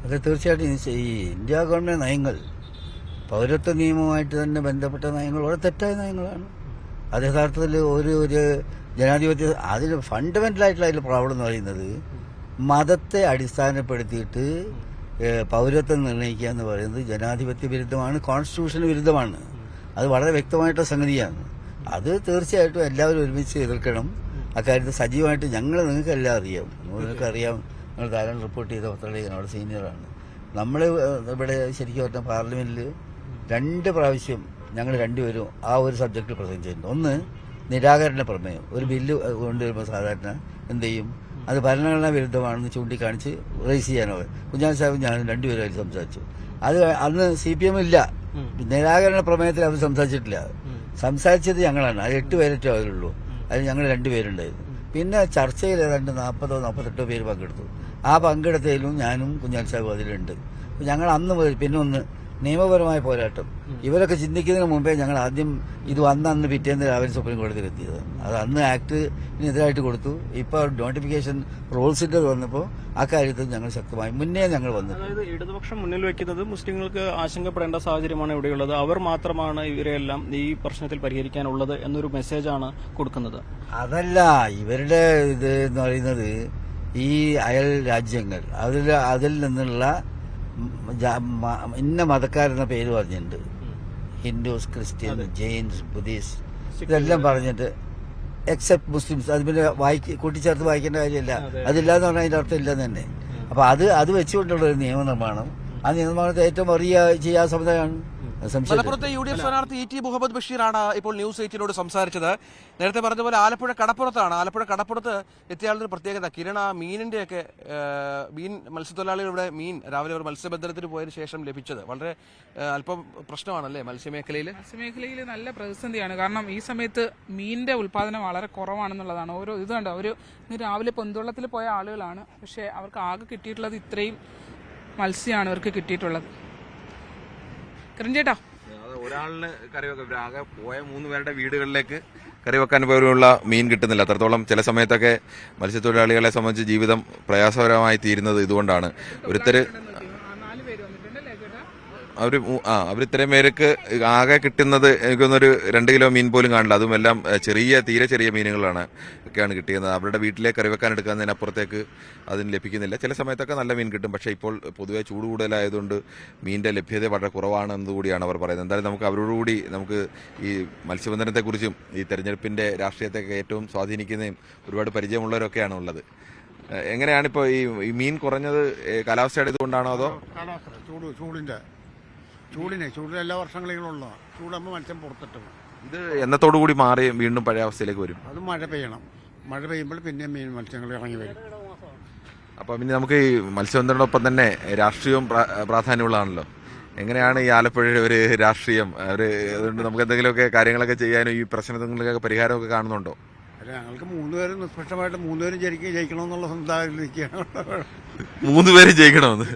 അത് തീർച്ചയായിട്ടും ഈ ഇന്ത്യ ഗവൺമെന്റ് നയങ്ങൾ, പൗരത്വ നിയമവുമായിട്ട് തന്നെ ബന്ധപ്പെട്ട നയങ്ങൾ വളരെ തെറ്റായ നയങ്ങളാണ്. അത് യഥാർത്ഥത്തിൽ ഒരു ജനാധിപത്യ അതിന് ഫണ്ടമെന്റലായിട്ടുള്ള അതിൽ പ്രോബ്ലം എന്ന് പറയുന്നത് മതത്തെ അടിസ്ഥാനപ്പെടുത്തിയിട്ട് പൗരത്വം നിർണ്ണയിക്കുക എന്ന് പറയുന്നത് ജനാധിപത്യ വിരുദ്ധമാണ്, കോൺസ്റ്റിറ്റ്യൂഷന് വിരുദ്ധമാണ്. അത് വളരെ വ്യക്തമായിട്ടുള്ള സംഗതിയാണ്. അത് തീർച്ചയായിട്ടും എല്ലാവരും ഒരുമിച്ച് എതിർക്കണം. അക്കാര്യത്തിൽ സജീവമായിട്ട് നിങ്ങൾക്ക് എല്ലാം അറിയാം, നിങ്ങൾക്കറിയാം. നിങ്ങൾ ധാരാളം റിപ്പോർട്ട് ചെയ്ത പത്രങ്ങളിൽ അവിടെ സീനിയറാണ്. നമ്മൾ ഇവിടെ ശരിക്കും പറഞ്ഞാൽ പാർലമെന്റിൽ 2 പ്രാവശ്യം ഞങ്ങൾ 2 പേരും ആ ഒരു സബ്ജക്റ്റിൽ പ്രസംഗിച്ചിട്ടുണ്ട്. ഒന്ന് നിരാകരണ പ്രമേയം, ഒരു ബില്ല് കൊണ്ടുവരുമ്പോൾ സാധാരണ എന്ത് ചെയ്യും, അത് ഭരണഘടനാ വിരുദ്ധമാണെന്ന് ചൂണ്ടിക്കാണിച്ച് റേസ് ചെയ്യാനോ കുഞ്ഞാൻ സാഹിബ് ഞാനും 2 പേരും അതിൽ സംസാരിച്ചു. അത് അന്ന് CPM ഇല്ല, നിരാകരണ പ്രമേയത്തിൽ അവർ സംസാരിച്ചിട്ടില്ല. സംസാരിച്ചത് ഞങ്ങളാണ്. അത് 8 പേരറ്റോ അതിലുള്ളൂ. അതിൽ ഞങ്ങൾ 2 പേരുണ്ടായിരുന്നു. പിന്നെ ചർച്ചയിൽ ഏതാണ്ട് 40 or 48 പേര് പങ്കെടുത്തു. ആ പങ്കെടുത്തതിലും ഞാനും കുഞ്ഞാൻ സാഹിബ് അതിലുണ്ട്. ഞങ്ങൾ അന്ന് മുതൽ പിന്നെ ഒന്ന് നിയമപരമായ പോരാട്ടം. ഇവരൊക്കെ ചിന്തിക്കുന്നതിന് മുമ്പേ ഞങ്ങൾ ആദ്യം ഇത് അന്ന് പിറ്റേന്ന് രാവിലെ സുപ്രീം കോടതിയിൽ എത്തിയത്. അത് അന്ന് ആക്ടിനെതിരായിട്ട് കൊടുത്തു. ഇപ്പോൾ നോട്ടിഫിക്കേഷൻ റൂൾസിന്റെ വന്നപ്പോൾ അക്കാര്യത്തിൽ ഞങ്ങൾ ശക്തമായി മുന്നേ ഞങ്ങൾ വന്നു. അതായത് ഇടതുപക്ഷം മുന്നിൽ വെക്കുന്നത് മുസ്ലിങ്ങൾക്ക് ആശങ്കപ്പെടേണ്ട സാഹചര്യമാണ് ഇവിടെയുള്ളത്, അവർ മാത്രമാണ് ഇവരെല്ലാം ഈ പ്രശ്നത്തിൽ പരിഹരിക്കാനുള്ളത് എന്നൊരു മെസ്സേജാണ് കൊടുക്കുന്നത്. അതല്ല ഇവരുടെ ഇത് എന്ന് പറയുന്നത് ഈ അയൽ രാജ്യങ്ങൾ അതിൽ നിന്നുള്ള ഇന്ന മതക്കാരെന്ന പേര് പറഞ്ഞിട്ടുണ്ട്. ഹിന്ദുസ്, ക്രിസ്ത്യൻ, ജെയിൻസ്, ബുദ്ധിസ്റ്റ് ഇതെല്ലാം പറഞ്ഞിട്ട് എക്സെപ്റ്റ് മുസ്ലിംസ്. അത് പിന്നെ കൂട്ടിച്ചേർത്ത് വായിക്കേണ്ട കാര്യമില്ല. അതില്ലാന്ന് പറഞ്ഞാൽ അതിന്റെ അർത്ഥം ഇല്ലെന്ന് തന്നെ. അപ്പൊ അത് വെച്ചുകൊണ്ടുള്ള ഒരു നിയമനിർമ്മാണം, ആ നിയമനിർമ്മാണത്തെ ഏറ്റവും അറിയ ചെയ്യാൻ സമുദായമാണ്. മലപ്പുറത്തെ UDF സ്ഥാനാർത്ഥി ET മുഹമ്മദ് ബഷീറാണ് ഇപ്പോൾ ന്യൂസ് 18നോട് സംസാരിച്ചത്. നേരത്തെ പറഞ്ഞ പോലെ ആലപ്പുഴ കടപ്പുറത്താണ്. ആലപ്പുഴ കടപ്പുറത്ത് എത്തിയാളുടെ പ്രത്യേകത കിരണ മീനിന്റെയൊക്കെ മത്സ്യത്തൊഴിലാളികളുടെ മീൻ രാവിലെ ഒരു മത്സ്യബന്ധനത്തിന് പോയതിനു ശേഷം ലഭിച്ചത് വളരെ അല്പം പ്രശ്നമാണല്ലേ മത്സ്യമേഖലയിൽ? മത്സ്യമേഖലയിൽ നല്ല പ്രതിസന്ധിയാണ്. കാരണം ഈ സമയത്ത് മീനിന്റെ ഉൽപ്പാദനം വളരെ കുറവാണെന്നുള്ളതാണ്. ഓരോ ഇത് കണ്ടോ, ഇന്ന് രാവിലെ പൊന്തുവള്ളത്തിൽ പോയ ആളുകളാണ്, പക്ഷെ അവർക്ക് ആകെ കിട്ടിയിട്ടുള്ളത് ഇത്രയും മത്സ്യമാണ് അവർക്ക് കിട്ടിയിട്ടുള്ളത്. ചേട്ടാ, ഒരാളിന് കറി വെക്കാൻ ആകെ പോയ 3 പേരുടെ വീടുകളിലേക്ക് കറി വെക്കാൻ പോലുള്ള മീൻ കിട്ടുന്നില്ല. അത്രത്തോളം ചില സമയത്തൊക്കെ മത്സ്യത്തൊഴിലാളികളെ സംബന്ധിച്ച് ജീവിതം പ്രയാസകരമായി തീരുന്നത് ഇതുകൊണ്ടാണ്. ഒരുത്തര് അവർ ഇത്രയും പേർക്ക് ആകെ കിട്ടുന്നത് എനിക്കൊന്നൊരു 2 കിലോ മീൻ പോലും കാണില്ല. അതും എല്ലാം തീരെ ചെറിയ മീനുകളാണ് ഒക്കെയാണ് കിട്ടിയത്. അവരുടെ വീട്ടിലേക്ക് കറി വെക്കാൻ എടുക്കുന്നതിനപ്പുറത്തേക്ക് അതിന് ലഭിക്കുന്നില്ല. ചില സമയത്തൊക്കെ നല്ല മീൻ കിട്ടും, പക്ഷേ ഇപ്പോൾ പൊതുവെ ചൂട് കൂടുതലായതുകൊണ്ട് മീനിന്റെ ലഭ്യത വളരെ കുറവാണ് എന്നുകൂടിയാണ് അവർ പറയുന്നത്. എന്തായാലും നമുക്ക് അവരോടുകൂടി നമുക്ക് ഈ മത്സ്യബന്ധനത്തെക്കുറിച്ചും ഈ തെരഞ്ഞെടുപ്പിന്റെ രാഷ്ട്രീയത്തെയൊക്കെ ഏറ്റവും സ്വാധീനിക്കുന്നതും ഒരുപാട് പരിചയമുള്ളവരൊക്കെയാണ് ഉള്ളത്. എങ്ങനെയാണിപ്പോൾ ഈ മീൻ കുറഞ്ഞത് കാലാവസ്ഥയുടെ ഇതുകൊണ്ടാണോ അതോ ചൂടിന് എല്ലാ വർഷങ്ങളിലുള്ളതാണ്. ചൂടാകുമ്പോൾ മത്സ്യം പുറത്തിട്ട് ഇത് എന്നത്തോടുകൂടി മാറി വീണ്ടും പഴയ അവസ്ഥയിലേക്ക് വരും? അത് മഴ പെയ്യണം. മഴ പെയ്യുമ്പോൾ പിന്നെ മത്സ്യങ്ങൾ ഇറങ്ങി വരും. അപ്പം പിന്നെ നമുക്ക് ഈ മത്സ്യബന്ധനോടൊപ്പം തന്നെ രാഷ്ട്രീയവും പ്രാധാന്യമുള്ളതാണല്ലോ. എങ്ങനെയാണ് ഈ ആലപ്പുഴയുടെ ഒരു രാഷ്ട്രീയം? അതുകൊണ്ട് നമുക്ക് എന്തെങ്കിലുമൊക്കെ കാര്യങ്ങളൊക്കെ ചെയ്യാനും ഈ പ്രശ്നങ്ങൾക്കൊക്കെ പരിഹാരമൊക്കെ കാണുന്നുണ്ടോ? അല്ല, ഞങ്ങൾക്ക് 3 പേരും നിഷ്പക്ഷമായിട്ട് 3 പേരും ജയിക്കണമെന്നുള്ള ചിന്താഗതിയിലേക്കാണ്. 3 പേരും ജയിക്കണമെന്ന്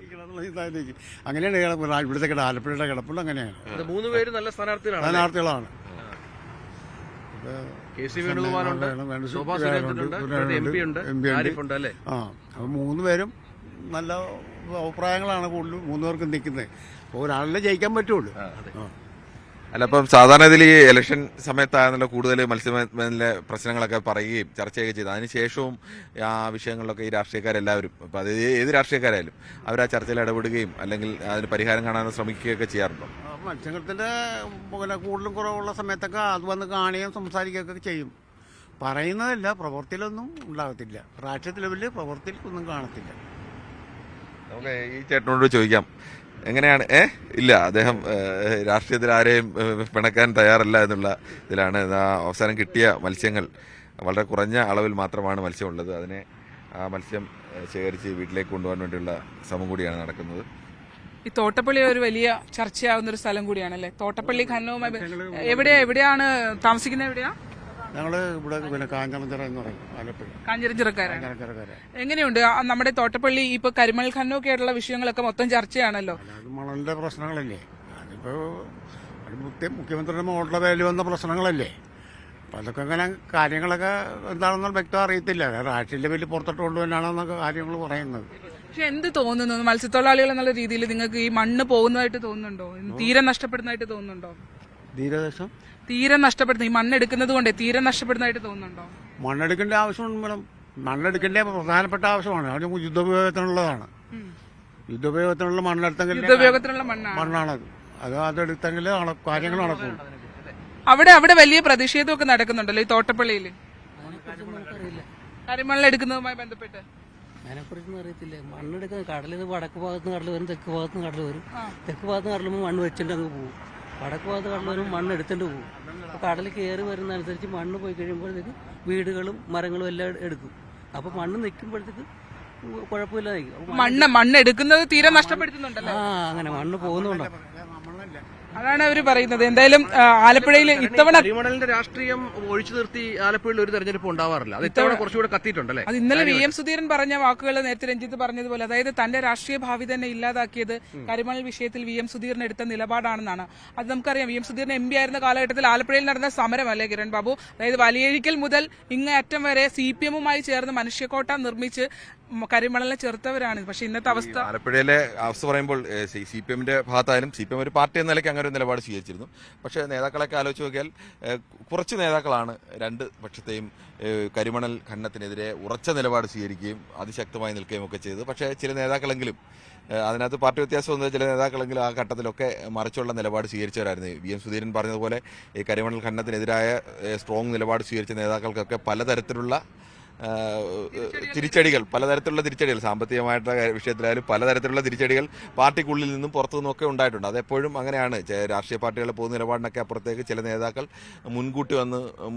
അങ്ങനെയാണ് ഇവിടുത്തെ ആലപ്പുഴയുടെ കിടപ്പുണ്ട്. അങ്ങനെയാണ് 3 പേര് നല്ല സ്ഥാനാർത്ഥികളാണ്. അപ്പോൾ 3 പേരും നല്ല അഭിപ്രായങ്ങളാണ് കൂടുതലും 3 പേർക്കും നിൽക്കുന്നത്. അപ്പോൾ ഒരാളിനെ ജയിക്കാൻ പറ്റുള്ളൂ. അല്ല, അപ്പം സാധാരണ ഇതിൽ ഈ ഇലക്ഷൻ സമയത്തായിരുന്നല്ലോ കൂടുതൽ മത്സ്യബന്ധനത്തിലെ പ്രശ്നങ്ങളൊക്കെ പറയുകയും ചർച്ചയൊക്കെ ചെയ്ത് അതിനുശേഷവും ആ വിഷയങ്ങളിലൊക്കെ ഈ രാഷ്ട്രീയക്കാരെല്ലാവരും ഇപ്പം അത് ഏത് രാഷ്ട്രീയക്കാരായാലും അവർ ആ ചർച്ചയിൽ ഇടപെടുകയും അല്ലെങ്കിൽ അതിന് പരിഹാരം കാണാൻ ശ്രമിക്കുകയൊക്കെ ചെയ്യാറുണ്ടോ? മത്സ്യങ്ങളുടെ കൂടുതലും കുറവുള്ള സമയത്തൊക്കെ അത് വന്ന് കാണുകയും സംസാരിക്കുകയൊക്കെ ചെയ്യും. പറയുന്നതല്ല, പ്രവൃത്തിയിലൊന്നും ഉണ്ടാകത്തില്ല. രാഷ്ട്രീയ ലെവലിൽ പ്രവൃത്തിയിൽ ഒന്നും കാണത്തില്ല. നമുക്ക് ഈ ചേട്ടനോട് ചോദിക്കാം, എങ്ങനെയാണ് ഇല്ല അദ്ദേഹം രാഷ്ട്രീയത്തിൽ ആരെയും പിണക്കാൻ തയ്യാറല്ല എന്നുള്ള ഇതിലാണ്. അവസാനം കിട്ടിയ മത്സ്യങ്ങൾ വളരെ കുറഞ്ഞ അളവിൽ മാത്രമാണ് മത്സ്യമുള്ളത്. അതിനെ ആ മത്സ്യം ശേഖരിച്ച് വീട്ടിലേക്ക് കൊണ്ടുപോകാൻ വേണ്ടിയുള്ള ശ്രമം കൂടിയാണ് നടക്കുന്നത്. ഈ തോട്ടപ്പള്ളി ഒരു വലിയ ചർച്ചയാവുന്ന ഒരു സ്ഥലം കൂടിയാണല്ലേ തോട്ടപ്പള്ളി. ഖനനവുമായി എവിടെയാണ് താമസിക്കുന്നത്? എവിടെയാ? ഞങ്ങള് ഇവിടെ കാഞ്ഞിറഞ്ചിറ എന്ന് പറയും, ആലപ്പുഴ കാഞ്ഞിറഞ്ചിറക്കാരാണ്. എങ്ങനെയുണ്ട് നമ്മുടെ തോട്ടപ്പള്ളി ഇപ്പൊ കരിമണൽ ഖനനമൊക്കെ ആയിട്ടുള്ള വിഷയങ്ങളൊക്കെ മൊത്തം ചർച്ചയാണല്ലോ. അത് മണലിന്റെ പ്രശ്നങ്ങളല്ലേ, അതിപ്പോ മുഖ്യമന്ത്രിയുടെ മോളുടെ പേരിൽ വന്ന പ്രശ്നങ്ങളല്ലേ. അപ്പൊ അതൊക്കെ അങ്ങനെ കാര്യങ്ങളൊക്കെ എന്താണെന്ന് വ്യക്തം അറിയത്തില്ല. രാഷ്ട്രീയ ലെവലിൽ പുറത്തോട്ട് കൊണ്ടുവന്നാണെന്നൊക്കെ കാര്യങ്ങൾ പറയുന്നത്. പക്ഷെ എന്ത് തോന്നുന്നു മത്സ്യത്തൊഴിലാളികൾ എന്നുള്ള രീതിയിൽ നിങ്ങൾക്ക് ഈ മണ്ണ് പോകുന്നതായിട്ട് തോന്നുന്നുണ്ടോ? തീരം നഷ്ടപ്പെടുന്നതായിട്ട് തോന്നുന്നുണ്ടോ? തീരം നഷ്ടപ്പെടുന്ന ഈ മണ്ണെടുക്കുന്നത് കൊണ്ട് തീരം നഷ്ടപ്പെടുന്നതായിട്ട് തോന്നുന്നുണ്ടോ? മണ്ണെടുക്കേണ്ട ആവശ്യമുണ്ട് മേഡം. മണ്ണെടുക്കേണ്ട പ്രധാനപ്പെട്ട ആവശ്യമാണ്. അത് യുദ്ധോപയോഗത്തിനുള്ളതാണ്. യുദ്ധോപയോഗത്തിനുള്ള മണ്ണെടുത്തെങ്കിൽ മണ്ണാണത്. അതെടുത്തെങ്കിൽ കാര്യങ്ങൾ നടക്കും. അവിടെ വലിയ പ്രതിഷേധമൊക്കെ നടക്കുന്നുണ്ടല്ലോ ഈ തോട്ടപ്പള്ളിയിൽ കരിമണൽ എടുക്കുന്നതുമായി ബന്ധപ്പെട്ട്. അതിനെക്കുറിച്ചൊന്നും അറിയത്തില്ല. മണ്ണെടുക്കുന്നത് കടലിൽ വടക്ക് ഭാഗത്ത് കടൽ വരും, തെക്ക് ഭാഗത്ത് കടൽ വരും. തെക്ക് ഭാഗത്ത് കടലുമ്പോൾ മണ്ണ് വെച്ചിട്ട് അങ്ങ് പോകും. വടക്ക് ഭാഗത്ത് കടൽ വരുമ്പോൾ മണ്ണ് എടുത്തിട്ട് പോകും. അപ്പോൾ കടൽ കയറി വരുന്നതനുസരിച്ച് മണ്ണ് പോയി കഴിയുമ്പോഴത്തേക്ക് വീടുകളും മരങ്ങളും എല്ലാം എടുക്കും. അപ്പോൾ മണ്ണ് നിൽക്കുമ്പോഴത്തേക്ക് കുഴപ്പമില്ല. മണ്ണ് എടുക്കുന്നത് തീരെ നഷ്ടപ്പെടുത്തുന്നുണ്ടല്ലോ. അങ്ങനെ മണ്ണ് പോകുന്നുണ്ടോ? അതാണ് അവർ പറയുന്നത്. എന്തായാലും ആലപ്പുഴയിൽ ഇത്തവണ കരിമണലിന്റെ രാഷ്ട്രീയം ഒഴിച്ചു നിർത്തി ആലപ്പുഴയിൽ ഒരു തെരഞ്ഞെടുപ്പ് ഉണ്ടാവാറില്ല. അത് ഇത്തവണ കുറച്ചുകൂടെ കത്തിയിട്ടുണ്ടല്ലേ? അത് ഇന്നലെ VM സുധീരൻ പറഞ്ഞ വാക്കുകൾ നേരത്തെ രഞ്ജിത്ത് പറഞ്ഞതുപോലെ, അതായത് തന്റെ രാഷ്ട്രീയ ഭാവി തന്നെ ഇല്ലാതാക്കിയത് കരിമണൽ വിഷയത്തിൽ VM സുധീരൻ എടുത്ത നിലപാടാണെന്നാണ്. അത് നമുക്കറിയാം. VM സുധീരൻ MP ആയിരുന്ന കാലഘട്ടത്തിൽ ആലപ്പുഴയിൽ നടന്ന സമരമല്ലേ കിരൺ ബാബു? അതായത് വലിയഴിക്കൽ മുതൽ ഇങ്ങേയറ്റം വരെ CPM-മായി ചേർന്ന് മനുഷ്യക്കോട്ട നിർമ്മിച്ച് കരിമണലിനെ ചെറുത്തവരാണ്. പക്ഷെ ഇന്നത്തെ അവസ്ഥ, ആലപ്പുഴയിലെ അവസ്ഥ പറയുമ്പോൾ CPM-ന്റെ ഭാഗത്തായാലും CPM ഒരു പാർട്ടി എന്ന നിലയ്ക്ക് അങ്ങനെ ഒരു നിലപാട് സ്വീകരിച്ചിരുന്നു. പക്ഷേ നേതാക്കളൊക്കെ ആലോചിച്ച് നോക്കിയാൽ കുറച്ച് നേതാക്കളാണ് രണ്ട് പക്ഷത്തെയും കരിമണൽ ഖനനത്തിനെതിരെ ഉറച്ച നിലപാട് സ്വീകരിക്കുകയും അതിശക്തമായി നിൽക്കുകയും ഒക്കെ ചെയ്തത്. പക്ഷേ ചില നേതാക്കളെങ്കിലും അതിനകത്ത് പാർട്ടി വ്യത്യാസമൊന്നും, ചില നേതാക്കളെങ്കിലും ആ ഘട്ടത്തിലൊക്കെ മറിച്ചുള്ള നിലപാട് സ്വീകരിച്ചവരായിരുന്നു. VM സുധീരൻ പറഞ്ഞതുപോലെ ഈ കരിമണൽ ഖനനത്തിനെതിരായ സ്ട്രോങ് നിലപാട് സ്വീകരിച്ച നേതാക്കൾക്കൊക്കെ പലതരത്തിലുള്ള പലതരത്തിലുള്ള തിരിച്ചടികൾ സാമ്പത്തികമായിട്ടുള്ള വിഷയത്തിലായാലും പലതരത്തിലുള്ള തിരിച്ചടികൾ പാർട്ടിക്കുള്ളിൽ നിന്നും പുറത്തു നിന്നൊക്കെ ഉണ്ടായിട്ടുണ്ട്. അതെപ്പോഴും അങ്ങനെയാണ്. രാഷ്ട്രീയ പാർട്ടികളുടെ പൊതു നിലപാടിനൊക്കെ അപ്പുറത്തേക്ക് ചില നേതാക്കൾ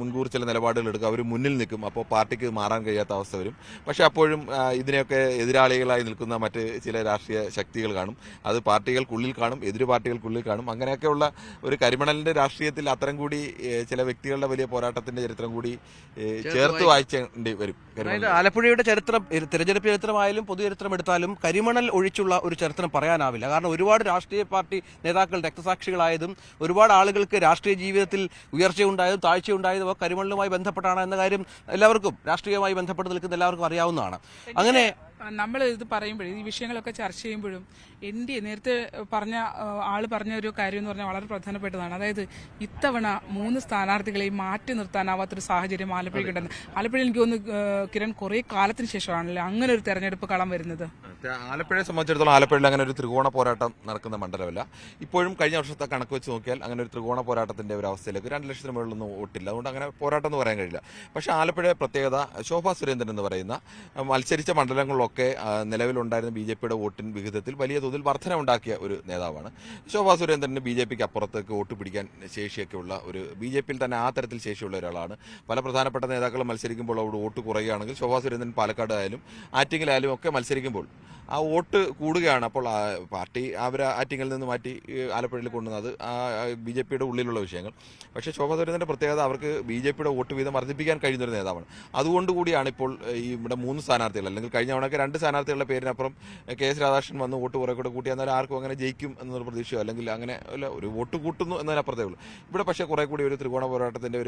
മുൻകൂർ ചില നിലപാടുകൾ എടുക്കും, അവർ മുന്നിൽ നിൽക്കും. അപ്പോൾ പാർട്ടിക്ക് മാറാൻ കഴിയാത്ത അവസ്ഥ വരും. പക്ഷേ അപ്പോഴും ഇതിനെയൊക്കെ എതിരാളികളായി നിൽക്കുന്ന മറ്റ് ചില രാഷ്ട്രീയ ശക്തികൾ കാണും. അത് പാർട്ടികൾക്കുള്ളിൽ കാണും, എതിര് പാർട്ടികൾക്കുള്ളിൽ കാണും. അങ്ങനെയൊക്കെയുള്ള ഒരു കരിമണലിന്റെ രാഷ്ട്രീയത്തിൽ അത്തരം കൂടി ചില വ്യക്തികളുടെ വലിയ പോരാട്ടത്തിന്റെ ചരിത്രം കൂടി ചേർത്ത് വായിച്ചേണ്ടി വരും. അതായത് ആലപ്പുഴയുടെ ചരിത്രം, തെരഞ്ഞെടുപ്പ് ചരിത്രമായാലും പൊതുചരിത്രം എടുത്താലും കരിമണൽ ഒഴിച്ചുള്ള ഒരു ചരിത്രം പറയാനാവില്ല. കാരണം ഒരുപാട് രാഷ്ട്രീയ പാർട്ടി നേതാക്കൾ രക്തസാക്ഷികളായതും ഒരുപാട് ആളുകൾക്ക് രാഷ്ട്രീയ ജീവിതത്തിൽ ഉയർച്ചയുണ്ടായതും താഴ്ചയുണ്ടായതും കരിമണലുമായി ബന്ധപ്പെട്ടാണ് എന്ന കാര്യം എല്ലാവർക്കും, രാഷ്ട്രീയമായി ബന്ധപ്പെട്ട് നിൽക്കുന്ന എല്ലാവർക്കും അറിയാവുന്നതാണ്. അങ്ങനെ നമ്മൾ ഇത് പറയുമ്പോഴും ഈ വിഷയങ്ങളൊക്കെ ചർച്ച ചെയ്യുമ്പോഴും നേരത്തെ പറഞ്ഞ ആള് പറഞ്ഞ ഒരു കാര്യം എന്ന് പറഞ്ഞാൽ വളരെ പ്രധാനപ്പെട്ടതാണ്. അതായത് ഇത്തവണ 3 സ്ഥാനാർത്ഥികളെയും മാറ്റി നിർത്താനാവാത്തൊരു സാഹചര്യം ആലപ്പുഴയ്ക്ക് ഉണ്ടെന്ന്. ആലപ്പുഴയിൽ എനിക്ക് തോന്നുന്നു കിരൺ കുറെ കാലത്തിന് ശേഷമാണല്ലേ അങ്ങനെ ഒരു തെരഞ്ഞെടുപ്പ് കളം വരുന്നത്. ആലപ്പുഴയെ സംബന്ധിച്ചിടത്തോളം ആലപ്പുഴയിൽ അങ്ങനെ ഒരു ത്രികോണ പോരാട്ടം നടക്കുന്ന മണ്ഡലമല്ല. ഇപ്പോഴും കഴിഞ്ഞ വർഷത്തെ കണക്ക് വെച്ച് നോക്കിയാൽ അങ്ങനെ ഒരു ത്രികോണ പോരാട്ടത്തിന്റെ ഒരു അവസ്ഥയിലേക്ക് 2 ലക്ഷത്തിന് മുകളിലൊന്നും വോട്ടില്ല. അതുകൊണ്ട് അങ്ങനെ പോരാട്ടം എന്ന് പറയാൻ കഴിയില്ല. പക്ഷേ ആലപ്പുഴയുടെ പ്രത്യേകത, ശോഭാ സുരേന്ദ്രൻ എന്ന് പറയുന്ന മത്സരിച്ച മണ്ഡലങ്ങളിലൊക്കെ നിലവിലുണ്ടായിരുന്ന BJPയുടെ വോട്ടിൻ വിഹിതത്തിൽ വലിയ തോതിൽ വർധന ഉണ്ടാക്കിയ ഒരു നേതാവാണ്. ശോഭാ സുരേന്ദ്രന് BJPക്ക് അപ്പുറത്തേക്ക് വോട്ട് പിടിക്കാൻ ശേഷിയൊക്കെ ഉള്ള ഒരു, BJPയിൽ തന്നെ ആ തരത്തിൽ ശേഷിയുള്ള ഒരാളാണ്. പല പ്രധാനപ്പെട്ട നേതാക്കളും മത്സരിക്കുമ്പോൾ അവിടെ വോട്ട് കുറയുകയാണെങ്കിൽ ശോഭാ സുരേന്ദ്രൻ പാലക്കാട് ആയാലും ആറ്റിങ്ങലായാലും ഒക്കെ മത്സരിക്കുമ്പോൾ ആ വോട്ട് കൂടുകയാണ്. അപ്പോൾ പാർട്ടി അവർ ആറ്റിങ്ങിൽ നിന്ന് മാറ്റി ആലപ്പുഴയിൽ കൊണ്ടുവന്നത് BJPയുടെ ഉള്ളിലുള്ള വിഷയങ്ങൾ. പക്ഷേ ശോഭാ സുരേന്ദ്രൻ്റെ പ്രത്യേകത, അവർക്ക് BJPയുടെ വോട്ട് വീതം വർദ്ധിപ്പിക്കാൻ കഴിയുന്നൊരു നേതാവാണ്. അതുകൊണ്ടുകൂടിയാണ് ഇപ്പോൾ ഈ ഇവിടെ 3 സ്ഥാനാർത്ഥികൾ, അല്ലെങ്കിൽ കഴിഞ്ഞ തവണയൊക്കെ 2 സ്ഥാനാർത്ഥികളുടെ പേരിനപ്പുറം KS രാധാകൃഷ്ണൻ വന്ന് വോട്ട് കുറെ കൂടെ കൂട്ടി, എന്നാൽ ആർക്കും അങ്ങനെ ജയിക്കും എന്നൊരു പ്രതീക്ഷയോ അല്ലെങ്കിൽ അങ്ങനെ ഒരു വോട്ട് കൂട്ടുന്നു എന്നതിനപ്പുറത്തേ ഉള്ളൂ. ഇവിടെ പക്ഷേ കുറെ കൂടി ഒരു ത്രികോണ പോരാട്ടത്തിന്റെ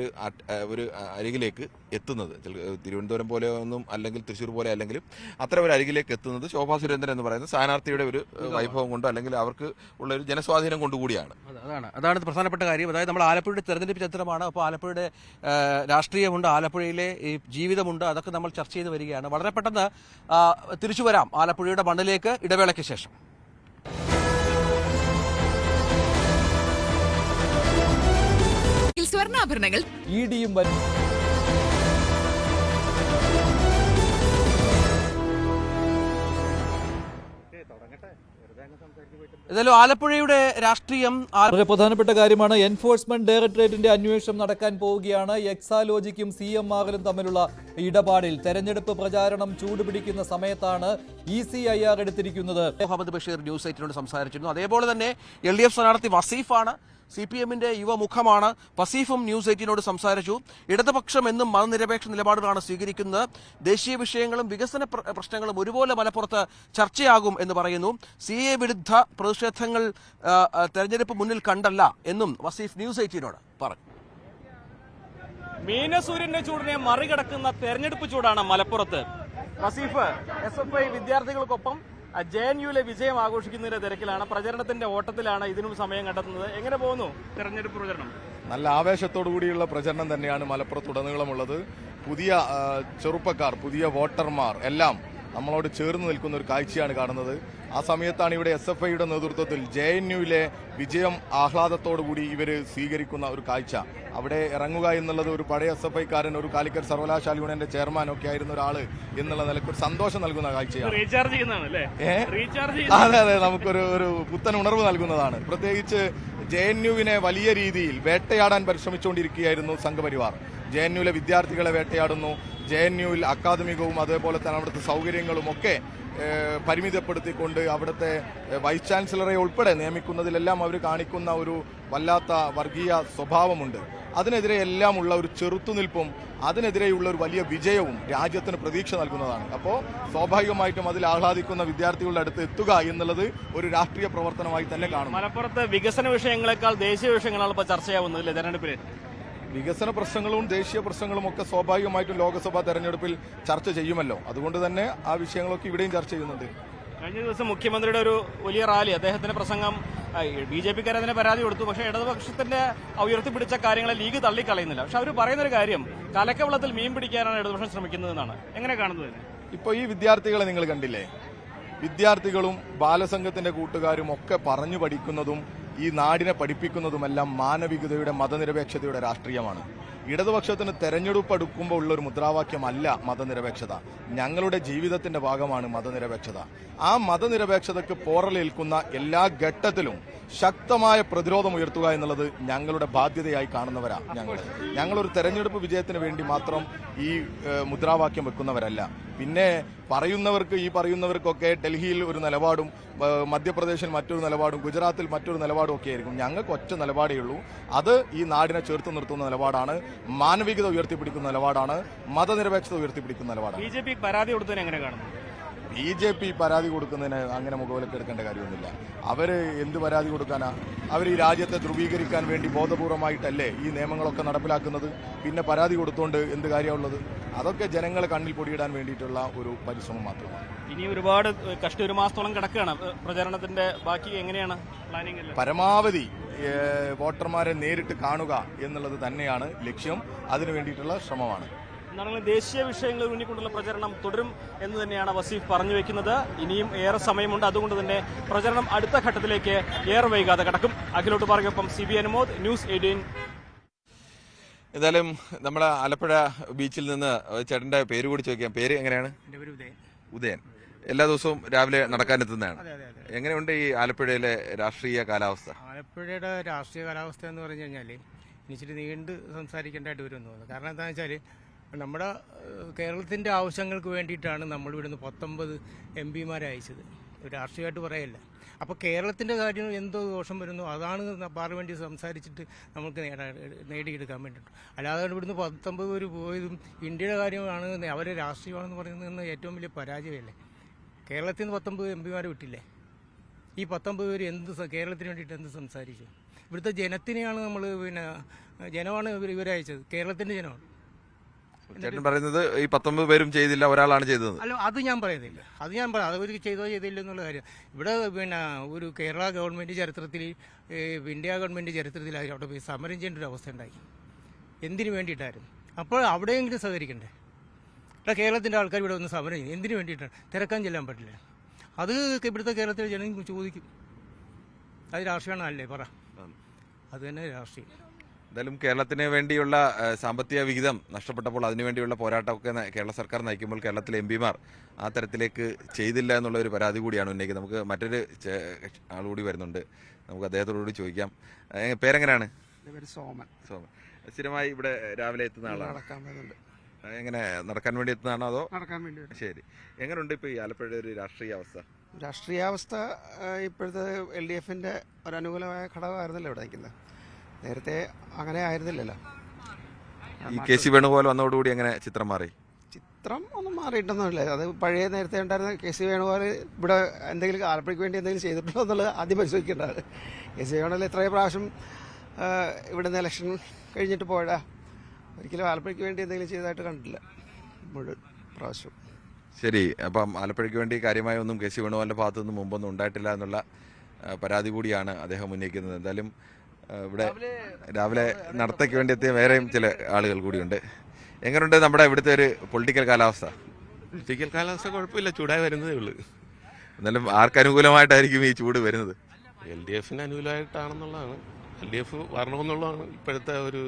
ഒരു അരികിലേക്ക് എത്തുന്നത്, തിരുവനന്തപുരം പോലെ ഒന്നും അല്ലെങ്കിൽ തൃശ്ശൂർ പോലെ അല്ലെങ്കിലും അത്ര ഒരു അരികിലേക്ക് എത്തുന്നത് ശോഭാ സുരേന്ദ്രൻ എന്ന് പറയുന്ന സ്ഥാനാർത്ഥിയുടെ ഒരു വൈഭവം കൊണ്ടോ അല്ലെങ്കിൽ അവർക്ക് ഉള്ള ഒരു ജനസ്വാധീനം കൊണ്ടുകൂടിയാണ്. അതാണ് പ്രധാനപ്പെട്ട കാര്യം. അതായത് നമ്മൾ ആലപ്പുഴയുടെ തെരഞ്ഞെടുപ്പ് ചരിത്രമാണ്. അപ്പോൾ ആലപ്പുഴയുടെ രാഷ്ട്രീയമുണ്ട്, ആലപ്പുഴയിലെ ഈ ജീവിതമുണ്ട്, അതൊക്കെ നമ്മൾ ചർച്ച ചെയ്ത് വരികയാണ്. വളരെ പെട്ടെന്ന് തിരിച്ചു വരാം ആലപ്പുഴയുടെ മണ്ണിലേക്ക് ഇടവേളയ്ക്ക് ശേഷം. സ്വർണ്ണാഭരണങ്ങൾ ഇഡിയും ഏതായാലും ആലപ്പുഴയുടെ രാഷ്ട്രീയം വളരെ പ്രധാനപ്പെട്ട കാര്യമാണ്. എൻഫോഴ്സ്മെന്റ് ഡയറക്ടറേറ്റിന്റെ അന്വേഷണം നടക്കാൻ പോവുകയാണ്. എക്സാലോജിക്കും CMR-ലും തമ്മിലുള്ള ഇടപാടിൽ തെരഞ്ഞെടുപ്പ് പ്രചാരണം ചൂടുപിടിക്കുന്ന സമയത്താണ് ECIR എടുത്തിരിക്കുന്നത്. മുഹമ്മദ് ബഷീർ ന്യൂസ് 8-നോട് സംസാരിച്ചിരുന്നു. അതേപോലെ തന്നെ LDF സ്ഥാനാർത്ഥി വസീഫാണ്, CPM-ന്റെ യുവമുഖമാണ്. വസീഫും ന്യൂസ് 8-നോട് സംസാരിച്ചു. ഇടതുപക്ഷം എന്നും മതനിരപേക്ഷ നിലപാടുകളാണ് സ്വീകരിക്കുന്നത്. ദേശീയ വിഷയങ്ങളും വികസന പ്രശ്നങ്ങളും ഒരുപോലെ മലപ്പുറത്ത് ചർച്ചയാകും എന്ന് പറയുന്നു. CA വിരുദ്ധ പ്രതിഷേധങ്ങൾ തെരഞ്ഞെടുപ്പ് മുന്നിൽ കണ്ടല്ല എന്നും വസീഫ് ന്യൂസ് 8-നോട് പറഞ്ഞു. മീനസൂര്യന്റെ ചൂടിനെ മറികടക്കുന്ന തെരഞ്ഞെടുപ്പ് ചൂടാണ് മലപ്പുറത്ത്. വസീഫ്, SFI വിദ്യാർത്ഥികൾക്കൊപ്പം JNUവിലെ വിജയം ആഘോഷിക്കുന്നതിന്റെ തിരക്കിലാണ്, പ്രചരണത്തിന്റെ ഓട്ടത്തിലാണ്, ഇതിനും സമയം കണ്ടെത്തുന്നത്. എങ്ങനെ പോകുന്നു തെരഞ്ഞെടുപ്പ് പ്രചരണം? നല്ല ആവേശത്തോടു കൂടിയുള്ള പ്രചരണം തന്നെയാണ് മലപ്പുറത്തുടനീളമുള്ളത്. പുതിയ ചെറുപ്പക്കാർ, പുതിയ വോട്ടർമാർ എല്ലാം നമ്മളോട് ചേർന്ന് നിൽക്കുന്ന ഒരു കാഴ്ചയാണ് കാണുന്നത്. ആ സമയത്താണ് ഇവിടെ SFIയുടെ നേതൃത്വത്തിൽ JNUവിലെ വിജയം ആഹ്ലാദത്തോടുകൂടി ഇവർ സ്വീകരിക്കുന്ന ഒരു കാഴ്ച. അവിടെ ഇറങ്ങുക എന്നുള്ളത് ഒരു പഴയ SFIക്കാരൻ, ഒരു കാലിക്കറ്റ് സർവകലാശാല യൂണിയന്റെ ചെയർമാൻ ഒക്കെ ആയിരുന്ന ഒരാള് എന്നുള്ള നിലയ്ക്ക് ഒരു സന്തോഷം നൽകുന്ന കാഴ്ചയാണ്. അതെ, നമുക്കൊരു പുത്തൻ ഉണർവ് നൽകുന്നതാണ്. പ്രത്യേകിച്ച് JNUവിനെ വലിയ രീതിയിൽ വേട്ടയാടാൻ പരിശ്രമിച്ചുകൊണ്ടിരിക്കുകയായിരുന്നു സംഘപരിവാർ. JNUവിലെ വിദ്യാർത്ഥികളെ വേട്ടയാടുന്നു. JNUവിൽ അക്കാദമികവും അതേപോലെ തന്നെ അവിടുത്തെ സൗകര്യങ്ങളും ഒക്കെ പരിമിതപ്പെടുത്തിക്കൊണ്ട് അവിടുത്തെ വൈസ് ചാൻസലറെ ഉൾപ്പെടെ നിയമിക്കുന്നതിലെല്ലാം അവർ കാണിക്കുന്ന ഒരു വല്ലാത്ത വർഗീയ സ്വഭാവമുണ്ട്. അതിനെതിരെ എല്ലാം ഉള്ള ഒരു ചെറുത്തുനിൽപ്പും അതിനെതിരെയുള്ള ഒരു വലിയ വിജയവും രാജ്യത്തിന് പ്രതീക്ഷ നൽകുന്നതാണ്. അപ്പോൾ സ്വാഭാവികമായിട്ടും അതിൽ ആഹ്ലാദിക്കുന്ന വിദ്യാർത്ഥികളുടെ അടുത്ത് എത്തുക എന്നുള്ളത് ഒരു രാഷ്ട്രീയ പ്രവർത്തനമായി തന്നെ കാണും. മലപ്പുറത്ത് വികസന വിഷയങ്ങളെക്കാൾ ദേശീയ വിഷയങ്ങളാണ് ഇപ്പോൾ ചർച്ചയാവുന്നത് തെരഞ്ഞെടുപ്പിൽ. വികസന പ്രശ്നങ്ങളും ദേശീയ പ്രശ്നങ്ങളും ഒക്കെ സ്വാഭാവികമായിട്ടും ലോക്സഭാ തെരഞ്ഞെടുപ്പിൽ ചർച്ച ചെയ്യുമല്ലോ. അതുകൊണ്ട് തന്നെ ആ വിഷയങ്ങളൊക്കെ ഇവിടെയും ചർച്ച ചെയ്യുന്നുണ്ട്. കഴിഞ്ഞ ദിവസം മുഖ്യമന്ത്രിയുടെ ഒരു വലിയ റാലി, അദ്ദേഹത്തിന്റെ പ്രസംഗം BJP-ക്കാർ അതിനെ പരാതി കൊടുത്തു. പക്ഷേ ഇടതുപക്ഷത്തിന്റെ ഉയർത്തിപ്പിടിച്ച കാര്യങ്ങളെ ലീഗ് തള്ളിക്കളയുന്നില്ല. പക്ഷെ അവർ പറയുന്നൊരു കാര്യം കലക്കവെള്ളത്തിൽ മീൻ പിടിക്കാനാണ് ഇടതുപക്ഷം ശ്രമിക്കുന്നതെന്നാണ്. എങ്ങനെ കാണുന്നത്? ഇപ്പോൾ ഈ വിദ്യാർത്ഥികളെ നിങ്ങൾ കണ്ടില്ലേ? വിദ്യാർത്ഥികളും ബാലസംഘത്തിന്റെ കൂട്ടുകാരും ഒക്കെ പറഞ്ഞു പഠിക്കുന്നതും ഈ നാടിനെ പഠിപ്പിക്കുന്നതുമെല്ലാം മാനവികതയുടെ മതനിരപേക്ഷതയുടെ രാഷ്ട്രീയമാണ്. ഇടതുപക്ഷത്തിന് തെരഞ്ഞെടുപ്പ് അടുക്കുമ്പോൾ ഉള്ള ഒരു മുദ്രാവാക്യമല്ല മതനിരപേക്ഷത. ഞങ്ങളുടെ ജീവിതത്തിന്റെ ഭാഗമാണ് മതനിരപേക്ഷത. ആ മതനിരപേക്ഷതയ്ക്ക് പോറലേൽക്കുന്ന എല്ലാ ഘട്ടത്തിലും ശക്തമായ പ്രതിരോധം ഉയർത്തുക എന്നുള്ളത് ഞങ്ങളുടെ ബാധ്യതയായി കാണുന്നവരാ. ഞങ്ങളൊരു തെരഞ്ഞെടുപ്പ് വിജയത്തിന് വേണ്ടി മാത്രം ഈ മുദ്രാവാക്യം വെക്കുന്നവരല്ല. പിന്നെ ഈ പറയുന്നവർക്കൊക്കെ ഡൽഹിയിൽ ഒരു നിലപാടും മധ്യപ്രദേശിൽ മറ്റൊരു നിലപാടും ഗുജറാത്തിൽ മറ്റൊരു നിലപാടും ഒക്കെ ആയിരിക്കും. ഞങ്ങൾക്ക് ഒറ്റ നിലപാടേ ഉള്ളൂ. അത് ഈ നാടിനെ ചേർത്ത് നിർത്തുന്ന നിലപാടാണ്, മാനവികത ഉയർത്തിപ്പിടിക്കുന്ന നിലപാടാണ്, മതനിരപേക്ഷത ഉയർത്തിപ്പിടിക്കുന്ന നിലപാടാണ്. BJP പരാതി കൊടുത്തതിനെ എങ്ങനെ കാണുന്നു? BJP പരാതി കൊടുക്കുന്നതിന് അങ്ങനെ മുഖവിലക്ക് എടുക്കേണ്ട കാര്യമൊന്നുമില്ല. അവര് എന്ത് പരാതി കൊടുക്കാനാ? അവർ ഈ രാജ്യത്തെ ധ്രുവീകരിക്കാൻ വേണ്ടി ബോധപൂർവമായിട്ടല്ലേ ഈ നിയമങ്ങളൊക്കെ നടപ്പിലാക്കുന്നത്? പിന്നെ പരാതി കൊടുത്തുകൊണ്ട് എന്ത് കാര്യമുള്ളത്? അതൊക്കെ ജനങ്ങളെ കണ്ണിൽ പൊടിയിടാൻ വേണ്ടിയിട്ടുള്ള ഒരു പരിശ്രമം മാത്രമാണ്. ഇനി ഒരുപാട് ഒരു മാസത്തോളം കിടക്കുകയാണ് പ്രചാരണത്തിന്റെ. ബാക്കി എങ്ങനെയാണ് പ്ലാനിങ്? പരമാവധി വോട്ടർമാരെ നേരിട്ട് കാണുക എന്നുള്ളത് തന്നെയാണ് ലക്ഷ്യം. അതിനു വേണ്ടിയിട്ടുള്ള ശ്രമമാണ്. എന്നാണെങ്കിലും ദേശീയ വിഷയങ്ങൾ ഊന്നിക്കൊണ്ടുള്ള പ്രചരണം തുടരും എന്ന് തന്നെയാണ് വസീഫ് പറഞ്ഞു വെക്കുന്നത്. ഇനിയും ഏറെ സമയമുണ്ട്. അതുകൊണ്ട് തന്നെ പ്രചരണം അടുത്ത ഘട്ടത്തിലേക്ക് ഏറെ വൈകാതെ കടക്കും. അഖിലോട്ട് പാർക്കൊപ്പം CB അനുമോദ്, ന്യൂസ് 18. എന്തായാലും നമ്മുടെ ആലപ്പുഴ ബീച്ചിൽ നിന്ന് ചേട്ടന്റെ പേര് കൂടി ചോദിക്കാം. പേര് എങ്ങനെയാണ്? ഉദയൻ. എല്ലാ ദിവസവും രാവിലെ നടക്കാനെത്തുന്നതാണ്. എങ്ങനെയുണ്ട് ഈ ആലപ്പുഴയിലെ രാഷ്ട്രീയ കാലാവസ്ഥ? ആലപ്പുഴയുടെ രാഷ്ട്രീയ കാലാവസ്ഥ എന്ന് പറഞ്ഞു കഴിഞ്ഞാൽ ഇനിച്ചിരി നീണ്ട് സംസാരിക്കേണ്ടതായിട്ട് വരുമെന്ന് തോന്നുന്നു. കാരണം എന്താണെന്ന് വെച്ചാൽ നമ്മുടെ കേരളത്തിൻ്റെ ആവശ്യങ്ങൾക്ക് വേണ്ടിയിട്ടാണ് നമ്മൾ ഇവിടുന്ന് 19 MP-മാരെ അയച്ചത്. രാഷ്ട്രീയമായിട്ട് പറയല്ല. അപ്പോൾ കേരളത്തിൻ്റെ കാര്യം എന്തോ ദോഷം വരുന്നു അതാണ് പാർലമെൻറ്റിൽ സംസാരിച്ചിട്ട് നമുക്ക് നേടിയെടുക്കാൻ വേണ്ടിയിട്ട്. അല്ലാതെ ഇവിടുന്ന് 19 പേര് പോയതും ഇന്ത്യയുടെ കാര്യമാണ് അവരെ രാഷ്ട്രീയമാണെന്ന് പറയുന്നതെന്ന് ഏറ്റവും വലിയ പരാജയമല്ലേ. കേരളത്തിൽ നിന്ന് 19 MP-മാരെ വിട്ടില്ലേ? ഈ 19 പേര് കേരളത്തിന് വേണ്ടിയിട്ട് എന്ത് സംസാരിച്ചു? ഇവിടുത്തെ ജനത്തിനെയാണ് നമ്മൾ ജനമാണ് ഇവരെ അയച്ചത്. കേരളത്തിൻ്റെ ജനമാണ്. ചേട്ടൻ പറയുന്നത് ഈ 19 പേരും ചെയ്തില്ല, ഒരാളാണ് ചെയ്തത്. അല്ല, അത് ഞാൻ പറയുന്നില്ല. അവർ ചെയ്തോ ചെയ്തില്ല എന്നുള്ള കാര്യം. ഇവിടെ ഒരു കേരള ഗവൺമെൻറ് ചരിത്രത്തിൽ, ഇന്ത്യ ഗവൺമെൻറ് ചരിത്രത്തിൽ അവിടെ പോയി സമരം ചെയ്യേണ്ട ഒരു അവസ്ഥ ഉണ്ടായി. എന്തിനു വേണ്ടിയിട്ടായിരുന്നു? അപ്പോൾ അവിടെയെങ്കിലും സഹകരിക്കണ്ടേ? ഇവിടെ കേരളത്തിൻ്റെ ആൾക്കാർ ഇവിടെ ഒന്ന് സമരം ചെയ്യും. എന്തിനു വേണ്ടിയിട്ടാണ്? തിരക്കാൻ ചെല്ലാൻ പറ്റില്ല. അത് ഇവിടുത്തെ കേരളത്തിലെ ജനം ചോദിക്കും. അത് രാഷ്ട്രീയമാണ് അല്ലേ? പറ. അത് തന്നെ രാഷ്ട്രീയം. എന്തായാലും കേരളത്തിന് വേണ്ടിയുള്ള സാമ്പത്തിക വിഹിതം നഷ്ടപ്പെട്ടപ്പോൾ അതിനുവേണ്ടിയുള്ള പോരാട്ടമൊക്കെ കേരള സർക്കാർ നയിക്കുമ്പോൾ കേരളത്തിലെ MP-മാർ ആ തരത്തിലേക്ക് ചെയ്തില്ല എന്നുള്ള ഒരു പരാതി കൂടിയാണ് ഉന്നയിക്കുന്നത്. നമുക്ക് മറ്റൊരു ആളുകൂടി വരുന്നുണ്ട്. നമുക്ക് അദ്ദേഹത്തോടുകൂടി ചോദിക്കാം. പേരെങ്ങനെയാണ്? സോമൻ. സ്ഥിരമായി ഇവിടെ രാവിലെ എത്തുന്ന ആളാണ്. എങ്ങനെ നടക്കാൻ വേണ്ടി എത്തുന്നതാണോ അതോ? നടക്കാൻ വേണ്ടി. ശരി. എങ്ങനെയുണ്ട് ഇപ്പോൾ ഈ ആലപ്പുഴയുടെ ഒരു രാഷ്ട്രീയാവസ്ഥ? ഇപ്പോഴത്തെ LDF-ന്റെ ഒരു അനുകൂലമായ ഘടകമായിരുന്നല്ലോ ഇവിടെ നിൽക്കുന്നത്. നേരത്തെ അങ്ങനെ ആയിരുന്നില്ലല്ലോ. ഈ KC വേണുഗോപാൽ വന്നതോടുകൂടി എങ്ങനെ ചിത്രം മാറി? ചിത്രം ഒന്നും മാറിയിട്ടൊന്നുമില്ല. അത് പഴയ നേരത്തെ ഉണ്ടായിരുന്ന KC വേണുഗോപാൽ ഇവിടെ എന്തെങ്കിലും ആലപ്പുഴയ്ക്ക് വേണ്ടി എന്തെങ്കിലും ചെയ്തിട്ടുണ്ടോ എന്നുള്ളത് ആദ്യം പരിശോധിക്കേണ്ടതാണ്. KC വേണുഗോപാൽ എത്രയോ പ്രാവശ്യം ഇവിടുന്ന് ഇലക്ഷൻ കഴിഞ്ഞിട്ട് പോയതാ. ഒരിക്കലും ആലപ്പുഴയ്ക്ക് വേണ്ടി എന്തെങ്കിലും ചെയ്തതായിട്ട് കണ്ടിട്ടില്ല മുഴുവൻ പ്രാവശ്യം. ശരി. അപ്പം ആലപ്പുഴയ്ക്ക് വേണ്ടി കാര്യമായ ഒന്നും KC വേണുഗോപാലിന്റെ ഭാഗത്തുനിന്നും മുമ്പൊന്നും ഉണ്ടായിട്ടില്ല എന്നുള്ള പരാതി കൂടിയാണ് അദ്ദേഹം ഉന്നയിക്കുന്നത്. എന്തായാലും ഇവിടെ രാവിലെ നടത്തയ്ക്ക് വേണ്ടി എത്തിയ വേറെയും ചില ആളുകൾ കൂടിയുണ്ട്. എങ്ങനെയുണ്ട് നമ്മുടെ ഇവിടുത്തെ ഒരു പൊളിറ്റിക്കൽ കാലാവസ്ഥ? കുഴപ്പമില്ല, ചൂടായി വരുന്നതേ ഉള്ളൂ. എന്നാലും ആർക്കനുകൂലമായിട്ടായിരിക്കും ഈ ചൂട് വരുന്നത്? LDF-ന് അനുകൂലമായിട്ടാണെന്നുള്ളതാണ്. LDF വരണമെന്നുള്ളതാണ് ഇപ്പോഴത്തെ ഒരു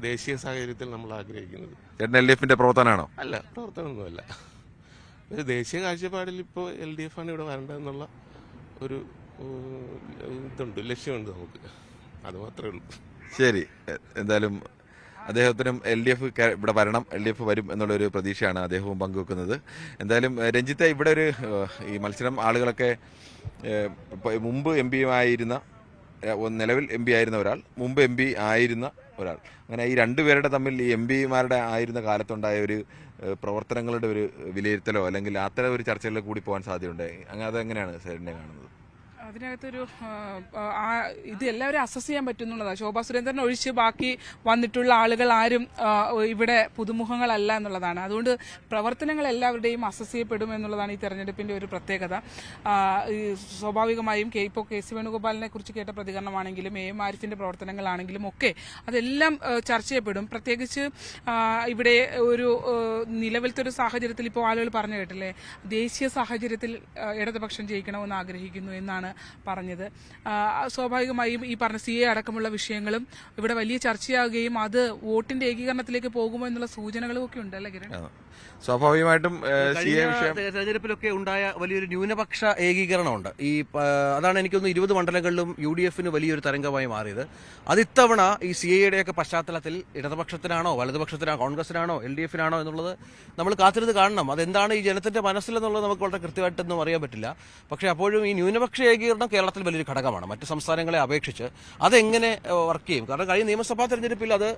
ദേശീയ സാഹചര്യത്തിൽ നമ്മൾ ആഗ്രഹിക്കുന്നത്. ചേട്ടൻ LDF-ന്റെ പ്രവർത്തനമാണോ? അല്ല, പ്രവർത്തനമൊന്നുമല്ല. ഒരു ദേശീയ കാഴ്ചപ്പാടിൽ ഇപ്പോൾ LDF-ആണ് ഇവിടെ വരേണ്ടതെന്നുള്ള ഒരു ഇതുണ്ട്, ലക്ഷ്യമുണ്ട് നമുക്ക്. അത് മാത്രമേ ഉള്ളൂ. ശരി. എന്തായാലും അദ്ദേഹത്തിനും LDF ഇവിടെ വരണം, LDF വരും എന്നുള്ളൊരു പ്രതീക്ഷയാണ് അദ്ദേഹവും പങ്കുവെക്കുന്നത്. എന്തായാലും രഞ്ജിത്തെ, ഇവിടെ ഒരു ഈ മത്സരം ആളുകളൊക്കെ മുമ്പ് MP-ആയിരുന്ന നിലവിൽ MP ആയിരുന്ന ഒരാൾ, മുമ്പ് MP ആയിരുന്ന ഒരാൾ. അങ്ങനെ ഈ രണ്ടുപേരുടെ തമ്മിൽ ഈ MPമാരുടെ ആയിരുന്ന കാലത്തുണ്ടായ ഒരു പ്രവർത്തനങ്ങളുടെ ഒരു വിലയിരുത്തലോ അല്ലെങ്കിൽ അത്തരം ഒരു ചർച്ചകളിൽ കൂടി പോകാൻ സാധ്യതയുണ്ട്. അങ്ങനെ അതെങ്ങനെയാണ് സാറിനെ കാണുന്നത്? അതിനകത്തൊരു ഇത് എല്ലാവരും അസസ് ചെയ്യാൻ പറ്റുന്നുള്ളതാണ്. ശോഭാ സുരേന്ദ്രൻ ഒഴിച്ച് ബാക്കി വന്നിട്ടുള്ള ആളുകൾ ആരും ഇവിടെ പുതുമുഖങ്ങളല്ല എന്നുള്ളതാണ്. അതുകൊണ്ട് പ്രവർത്തനങ്ങൾ എല്ലാവരുടെയും അസസ് ചെയ്യപ്പെടും എന്നുള്ളതാണ് ഈ തെരഞ്ഞെടുപ്പിന്റെ ഒരു പ്രത്യേകത. സ്വാഭാവികമായും ഇപ്പോൾ KC വേണുഗോപാലിനെ കുറിച്ച് കേട്ട പ്രതികരണമാണെങ്കിലും AM ആരിഫിന്റെ പ്രവർത്തനങ്ങളാണെങ്കിലും ഒക്കെ അതെല്ലാം ചർച്ച ചെയ്യപ്പെടും. പ്രത്യേകിച്ച് ഇവിടെ ഒരു നിലവിലത്തെ ഒരു സാഹചര്യത്തിൽ ഇപ്പോൾ ആളുകൾ പറഞ്ഞു കേട്ടില്ലേ, ദേശീയ സാഹചര്യത്തിൽ ഇടതുപക്ഷം ജയിക്കണമെന്ന് ആഗ്രഹിക്കുന്നു എന്നാണ് പറഞ്ഞത്. സ്വാഭാവികമായും ഈ പറഞ്ഞ CA അടക്കമുള്ള വിഷയങ്ങളും ഇവിടെ വലിയ ചർച്ചയാകുകയും അത് വോട്ടിന്റെ ഏകീകരണത്തിലേക്ക് പോകുമോ എന്നുള്ള സൂചനകളും ഒക്കെ ഉണ്ട് അല്ലേ കിരൺ? സ്വാഭാവികമായിട്ടും തെരഞ്ഞെടുപ്പിലൊക്കെ ഉണ്ടായ വലിയൊരു ന്യൂനപക്ഷ ഏകീകരണമുണ്ട്. അതാണ് എനിക്കൊന്ന് 20 മണ്ഡലങ്ങളിലും UDFന് വലിയൊരു തരംഗമായി മാറിയത്. അത് ഇത്തവണ ഈ CAയുടെയൊക്കെ പശ്ചാത്തലത്തിൽ ഇടതുപക്ഷത്തിനാണോ വലതുപക്ഷത്തിനാണോ കോൺഗ്രസിനാണോ LDFനാണോ എന്നുള്ളത് നമ്മൾ കാത്തിരുന്ന് കാണണം. അതെന്താണ് ഈ ജനത്തിന്റെ മനസ്സിലെന്നുള്ളത് നമുക്ക് വളരെ കൃത്യമായിട്ടൊന്നും അറിയാൻ പറ്റില്ല. പക്ഷേ അപ്പോഴും ഈ ന്യൂനപക്ഷ ഏകീകരണം കേരളത്തിൽ വലിയൊരു ഘടകമാണ് മറ്റ് സംസ്ഥാനങ്ങളെ അപേക്ഷിച്ച്. അതെങ്ങനെ വർക്ക് ചെയ്യും? കാരണം കഴിഞ്ഞ നിയമസഭാ തെരഞ്ഞെടുപ്പിൽ അത്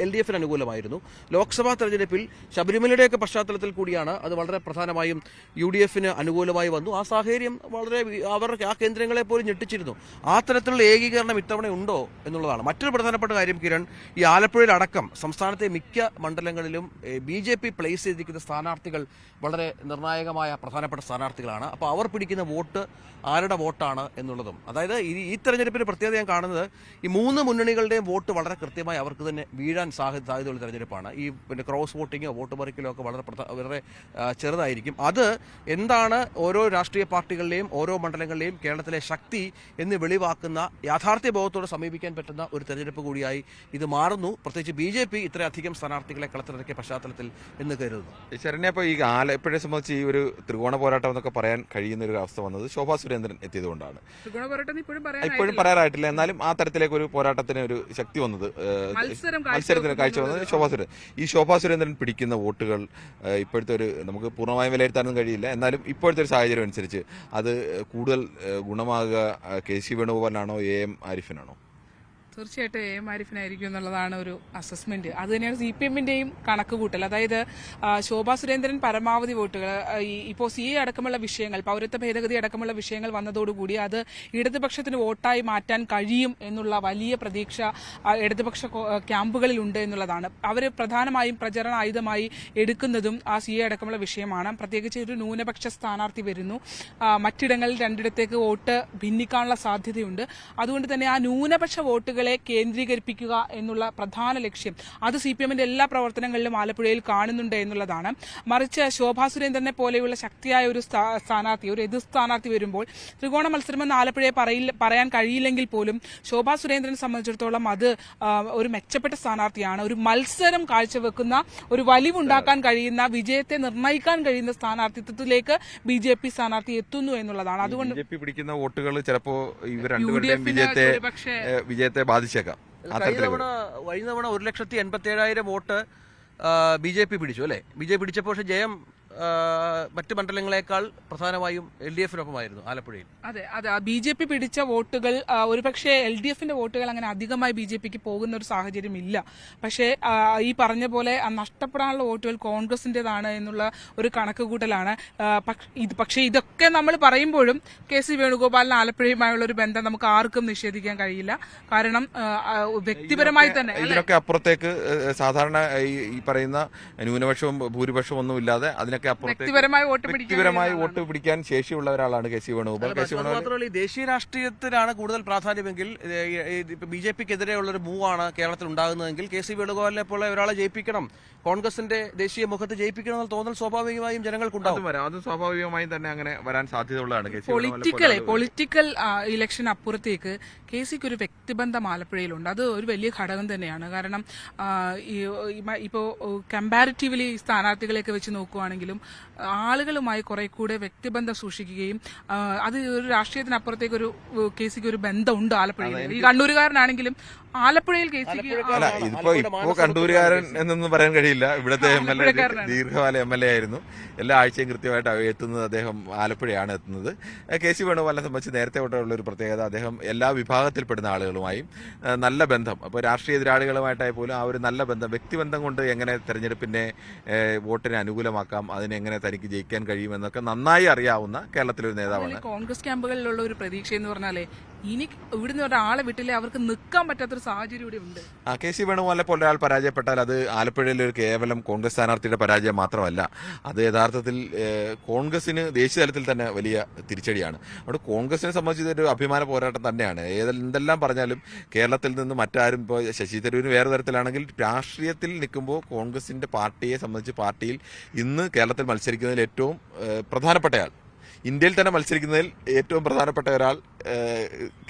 LDFന് അനുകൂലമായിരുന്നു. ലോക്സഭാ തെരഞ്ഞെടുപ്പിൽ ശബരിമലയുടെയൊക്കെ പശ്ചാത്തലത്തിൽ കൂടിയാണ് അത് വളരെ പ്രധാനമായും UDFന് അനുകൂലമായി വന്നു. ആ സാഹചര്യം വളരെ അവരുടെ ആ കേന്ദ്രങ്ങളെ പോലും ഞെട്ടിച്ചിരുന്നു. ആ തരത്തിലുള്ള ഏകീകരണം ഇത്തവണ ഉണ്ടോ എന്നുള്ളതാണ് മറ്റൊരു പ്രധാനപ്പെട്ട കാര്യം. കിരൺ, ഈ ആലപ്പുഴയിലടക്കം സംസ്ഥാനത്തെ മിക്ക മണ്ഡലങ്ങളിലും BJP പ്ലേസ് ചെയ്തിരിക്കുന്ന സ്ഥാനാർത്ഥികൾ വളരെ നിർണായകമായ പ്രധാനപ്പെട്ട സ്ഥാനാർത്ഥികളാണ്. അപ്പോൾ അവർ പിടിക്കുന്ന വോട്ട് ആരുടെ വോട്ടാണ് എന്നുള്ളതും, അതായത് ഈ തെരഞ്ഞെടുപ്പിന്റെ പ്രത്യേകത ഞാൻ കാണുന്നത് ഈ 3 മുന്നണികളുടെയും വോട്ട് വളരെ കൃത്യമായി അവർക്ക് തന്നെ വീഴാൻ സാധ്യതയുള്ള തെരഞ്ഞെടുപ്പാണ്. ഈ ക്രോസ് വോട്ടിങ്ങോ വോട്ട് പറിക്കലോ ഒക്കെ വളരെ ചെറുതായിരിക്കും. അത് എന്താണ് ഓരോ രാഷ്ട്രീയ പാർട്ടികളുടെയും ഓരോ മണ്ഡലങ്ങളിലെയും കേരളത്തിലെ ശക്തി എന്ന് വെളിവാക്കുന്ന യാഥാർത്ഥ്യ ബോധത്തോടെ സമീപിക്കാൻ പറ്റുന്ന ഒരു തെരഞ്ഞെടുപ്പ് കൂടിയായി ഇത് മാറുന്നു. പ്രത്യേകിച്ച് BJP ഇത്രയധികം സ്ഥാനാർത്ഥികളെ കളത്തിലിറക്കിയ പശ്ചാത്തലത്തിൽ എന്ന് കരുതുന്നു. ശരണ്യ, ഇപ്പോൾ ഈ ആലപ്പുഴയെ സംബന്ധിച്ച് ഈ ഒരു ത്രികോണ പോരാട്ടം എന്നൊക്കെ പറയാൻ കഴിയുന്ന ഒരു അവസ്ഥ വന്നത് ശോഭാ സുരേന്ദ്രൻ എത്തിയതുകൊണ്ടാണ്. ഇപ്പോഴും പറയാറായിട്ടില്ല, എന്നാലും ആ തരത്തിലേക്ക് ഒരു പോരാട്ടത്തിന് ഒരു ശക്തി വന്നത്, മത്സരത്തിന് കാഴ്ച വന്നത് ശോഭാ സുരേന്ദ്രൻ. ഈ ശോഭാ സുരേന്ദ്രൻ പിടിക്കുന്ന വോട്ടുകൾ ഇപ്പോഴത്തെ ഒരു നമുക്ക് പൂർണ്ണമായും വിലയിരുത്താനൊന്നും കഴിയില്ല. എന്നാലും ഇപ്പോഴത്തെ ഒരു സാഹചര്യം അനുസരിച്ച് അത് കൂടുതൽ ഗുണമാകുക KC വേണുഗോപാലിനാണോ AM ആരിഫിനാണോ? തീർച്ചയായിട്ടും AM ആരിഫിനായിരിക്കും എന്നുള്ളതാണ് ഒരു അസസ്മെന്റ്. അത് തന്നെയാണ് CPMന്റെയും കണക്ക് കൂട്ടൽ. അതായത് ശോഭാ സുരേന്ദ്രൻ പരമാവധി വോട്ടുകൾ ഇപ്പോൾ CA അടക്കമുള്ള വിഷയങ്ങൾ, പൗരത്വ ഭേദഗതി അടക്കമുള്ള വിഷയങ്ങൾ വന്നതോടുകൂടി അത് ഇടതുപക്ഷത്തിന് വോട്ടായി മാറ്റാൻ കഴിയും എന്നുള്ള വലിയ പ്രതീക്ഷ ഇടതുപക്ഷ ക്യാമ്പുകളിലുണ്ട് എന്നുള്ളതാണ്. അവർ പ്രധാനമായും പ്രചരണ ആയുധമായി എടുക്കുന്നതും ആ CA അടക്കമുള്ള വിഷയമാണ്. പ്രത്യേകിച്ച് ഒരു ന്യൂനപക്ഷ സ്ഥാനാർത്ഥി വരുന്നു, മറ്റിടങ്ങളിൽ 2ഇടത്തേക്ക് വോട്ട് ഭിന്നിക്കാനുള്ള സാധ്യതയുണ്ട്. അതുകൊണ്ട് തന്നെ ആ ന്യൂനപക്ഷ വോട്ടുകളെ കേന്ദ്രീകരിപ്പിക്കുക എന്നുള്ള പ്രധാന ലക്ഷ്യം അത് CPMന്റെ എല്ലാ പ്രവർത്തനങ്ങളിലും ആലപ്പുഴയിൽ കാണുന്നുണ്ട് എന്നുള്ളതാണ്. മറിച്ച് ശോഭാ സുരേന്ദ്രനെ പോലെയുള്ള ശക്തിയായ ഒരു സ്ഥാനാർത്ഥി, ഒരു എതിർ സ്ഥാനാർത്ഥി വരുമ്പോൾ ത്രികോണ മത്സരമെന്ന് ആലപ്പുഴയെ പറയാൻ കഴിയില്ലെങ്കിൽ പോലും ശോഭാ സുരേന്ദ്രനെ സംബന്ധിച്ചിടത്തോളം അത് ഒരു മെച്ചപ്പെട്ട സ്ഥാനാർത്ഥിയാണ്. ഒരു മത്സരം കാഴ്ചവെക്കുന്ന, ഒരു വലിവുണ്ടാക്കാൻ കഴിയുന്ന, വിജയത്തെ നിർണ്ണയിക്കാൻ കഴിയുന്ന സ്ഥാനാർത്ഥിത്വത്തിലേക്ക് BJP സ്ഥാനാർത്ഥി എത്തുന്നു എന്നുള്ളതാണ്. അതുകൊണ്ട് BJP പിടിക്കുന്ന വോട്ടുകൾ ചിലപ്പോൾ ഇവർ രണ്ടുപേരുടെയും വിജയത്തെ ബാധിച്ചേക്കാം. കഴിഞ്ഞ തവണ 1,87,000 വോട്ട് BJP പിടിച്ചു അല്ലേ? BJP പിടിച്ചപ്പോൾ പക്ഷേ ജയം മറ്റ് മണ്ഡലങ്ങളെക്കാൾ പ്രധാനമായും LDFനൊപ്പമായിരുന്നു ആലപ്പുഴയിൽ. അതെ, BJP പിടിച്ച വോട്ടുകൾ ഒരുപക്ഷെ LDFന്റെ വോട്ടുകൾ അങ്ങനെ അധികമായി BJPക്ക് പോകുന്ന ഒരു സാഹചര്യം ഇല്ല. പക്ഷേ ഈ പറഞ്ഞ പോലെ നഷ്ടപ്പെടാനുള്ള വോട്ടുകൾ കോൺഗ്രസിന്റേതാണ് എന്നുള്ള ഒരു കണക്കുകൂട്ടലാണ്. പക്ഷേ ഇതൊക്കെ നമ്മൾ പറയുമ്പോഴും KC വേണുഗോപാലിന് ആലപ്പുഴയുമായുള്ള ഒരു ബന്ധം നമുക്ക് ആർക്കും നിഷേധിക്കാൻ കഴിയില്ല. കാരണം വ്യക്തിപരമായി തന്നെ ഇതിനൊക്കെ അപ്പുറത്തേക്ക് സാധാരണ ഈ പറയുന്ന ന്യൂനപക്ഷവും ഭൂരിപക്ഷവും ഒന്നും ഇല്ലാതെ അതിനൊക്കെ വ്യക്തിപരമായി വോട്ട് പിടിക്കാൻ ശേഷിയുള്ള ഒരാളാണ് KC വേണുഗോപാൽ. മാത്രമല്ല ഈ ദേശീയ രാഷ്ട്രീയത്തിലാണ് കൂടുതൽ പ്രാധാന്യമെങ്കിൽ BJPക്കെതിരെയുള്ള ഒരു മൂവാണ് കേരളത്തിൽ ഉണ്ടാകുന്നതെങ്കിൽ KC വേണുഗോപാലിനെ പോലെ ഒരാളെ ജയിപ്പിക്കണം, കോൺഗ്രസിന്റെ ദേശീയ മുഖത്ത് ജയിപ്പിക്കണം എന്നുള്ള തോന്നൽ സ്വാഭാവികമായും ജനങ്ങൾക്കുണ്ടാവും. അത് സ്വാഭാവികമായും തന്നെ അങ്ങനെ വരാൻ സാധ്യതയുള്ളതാണ്. പൊളിറ്റിക്കൽ ഇലക്ഷൻ അപ്പുറത്തേക്ക് KCക്ക് ഒരു വ്യക്തിബന്ധം ആലപ്പുഴയിലുണ്ട്. അത് ഒരു വലിയ ഘടകം തന്നെയാണ്. കാരണം ഇപ്പോൾ കമ്പാരിറ്റീവ്ലി സ്ഥാനാർത്ഥികളെയൊക്കെ വെച്ച് നോക്കുകയാണെങ്കിലും ആളുകളുമായി കുറെ കൂടെ വ്യക്തിബന്ധം സൂക്ഷിക്കുകയും അത് ഒരു രാഷ്ട്രീയത്തിനപ്പുറത്തേക്ക് ഒരു KCക്ക് ഒരു ബന്ധമുണ്ട് ആലപ്പുഴയിൽ. ഈ കണ്ണൂരുകാരനാണെങ്കിലും ആലപ്പുഴയിൽ കെ സിക്ക് അല്ല ഇപ്പോ കണ്ടൂരുകാരൻ എന്നൊന്നും പറയാൻ കഴിയില്ല. ഇവിടുത്തെ MLA ദീർഘകാല MLA ആയിരുന്നു. എല്ലാ ആഴ്ചയും കൃത്യമായിട്ട് എത്തുന്നത് അദ്ദേഹം ആലപ്പുഴയാണ് എത്തുന്നത്. KC വേണുഗോപാലിനെ സംബന്ധിച്ച് നേരത്തെ തൊട്ടുള്ള ഒരു പ്രത്യേകത, അദ്ദേഹം എല്ലാ വിഭാഗത്തിൽപ്പെടുന്ന ആളുകളുമായും നല്ല ബന്ധം, അപ്പോൾ രാഷ്ട്രീയ എതിരാളികളുമായിട്ടായി പോലും ആ ഒരു നല്ല ബന്ധം, വ്യക്തിബന്ധം കൊണ്ട് എങ്ങനെ തെരഞ്ഞെടുപ്പിന്റെ വോട്ടിനെ അനുകൂലമാക്കാം, അതിനെങ്ങനെ തനിക്ക് ജയിക്കാൻ കഴിയുമെന്നൊക്കെ നന്നായി അറിയാവുന്ന കേരളത്തിലൊരു നേതാവാണ്. കോൺഗ്രസ് ക്യാമ്പുകളിലുള്ള ഒരു പ്രതീക്ഷ എന്ന് പറഞ്ഞാലേ ഇനി ഇവിടുന്ന് ഒരാളെ വിട്ടില്ലേ അവർക്ക് നിൽക്കാൻ പറ്റാത്തൊരു സാഹചര്യം ഇവിടെ ഉണ്ട്. KC വേണുഗോപാലിനെ പോലെ ഒരാൾ പരാജയപ്പെട്ടാൽ അത് ആലപ്പുഴയിലെ ഒരു കേവലം കോൺഗ്രസ് സ്ഥാനാർത്ഥിയുടെ പരാജയം മാത്രമല്ല, അത് യഥാർത്ഥത്തിൽ കോൺഗ്രസിന് ദേശീയ തലത്തിൽ തന്നെ വലിയ തിരിച്ചടിയാണ്. അവിടെ കോൺഗ്രസിനെ സംബന്ധിച്ച് ഇതൊരു അഭിമാന പോരാട്ടം തന്നെയാണ്. എന്തെല്ലാം പറഞ്ഞാലും കേരളത്തിൽ നിന്ന് മറ്റാരും, ഇപ്പോൾ ശശി തരൂരിന് വേറെ തരത്തിലാണെങ്കിൽ രാഷ്ട്രീയത്തിൽ നിൽക്കുമ്പോൾ കോൺഗ്രസിന്റെ പാർട്ടിയെ സംബന്ധിച്ച് പാർട്ടിയിൽ ഇന്ന് കേരളത്തിൽ മത്സരിക്കുന്നതിൽ ഏറ്റവും പ്രധാനപ്പെട്ടയാൾ, ഇന്ത്യയിൽ തന്നെ മത്സരിക്കുന്നതിൽ ഏറ്റവും പ്രധാനപ്പെട്ട ഒരാൾ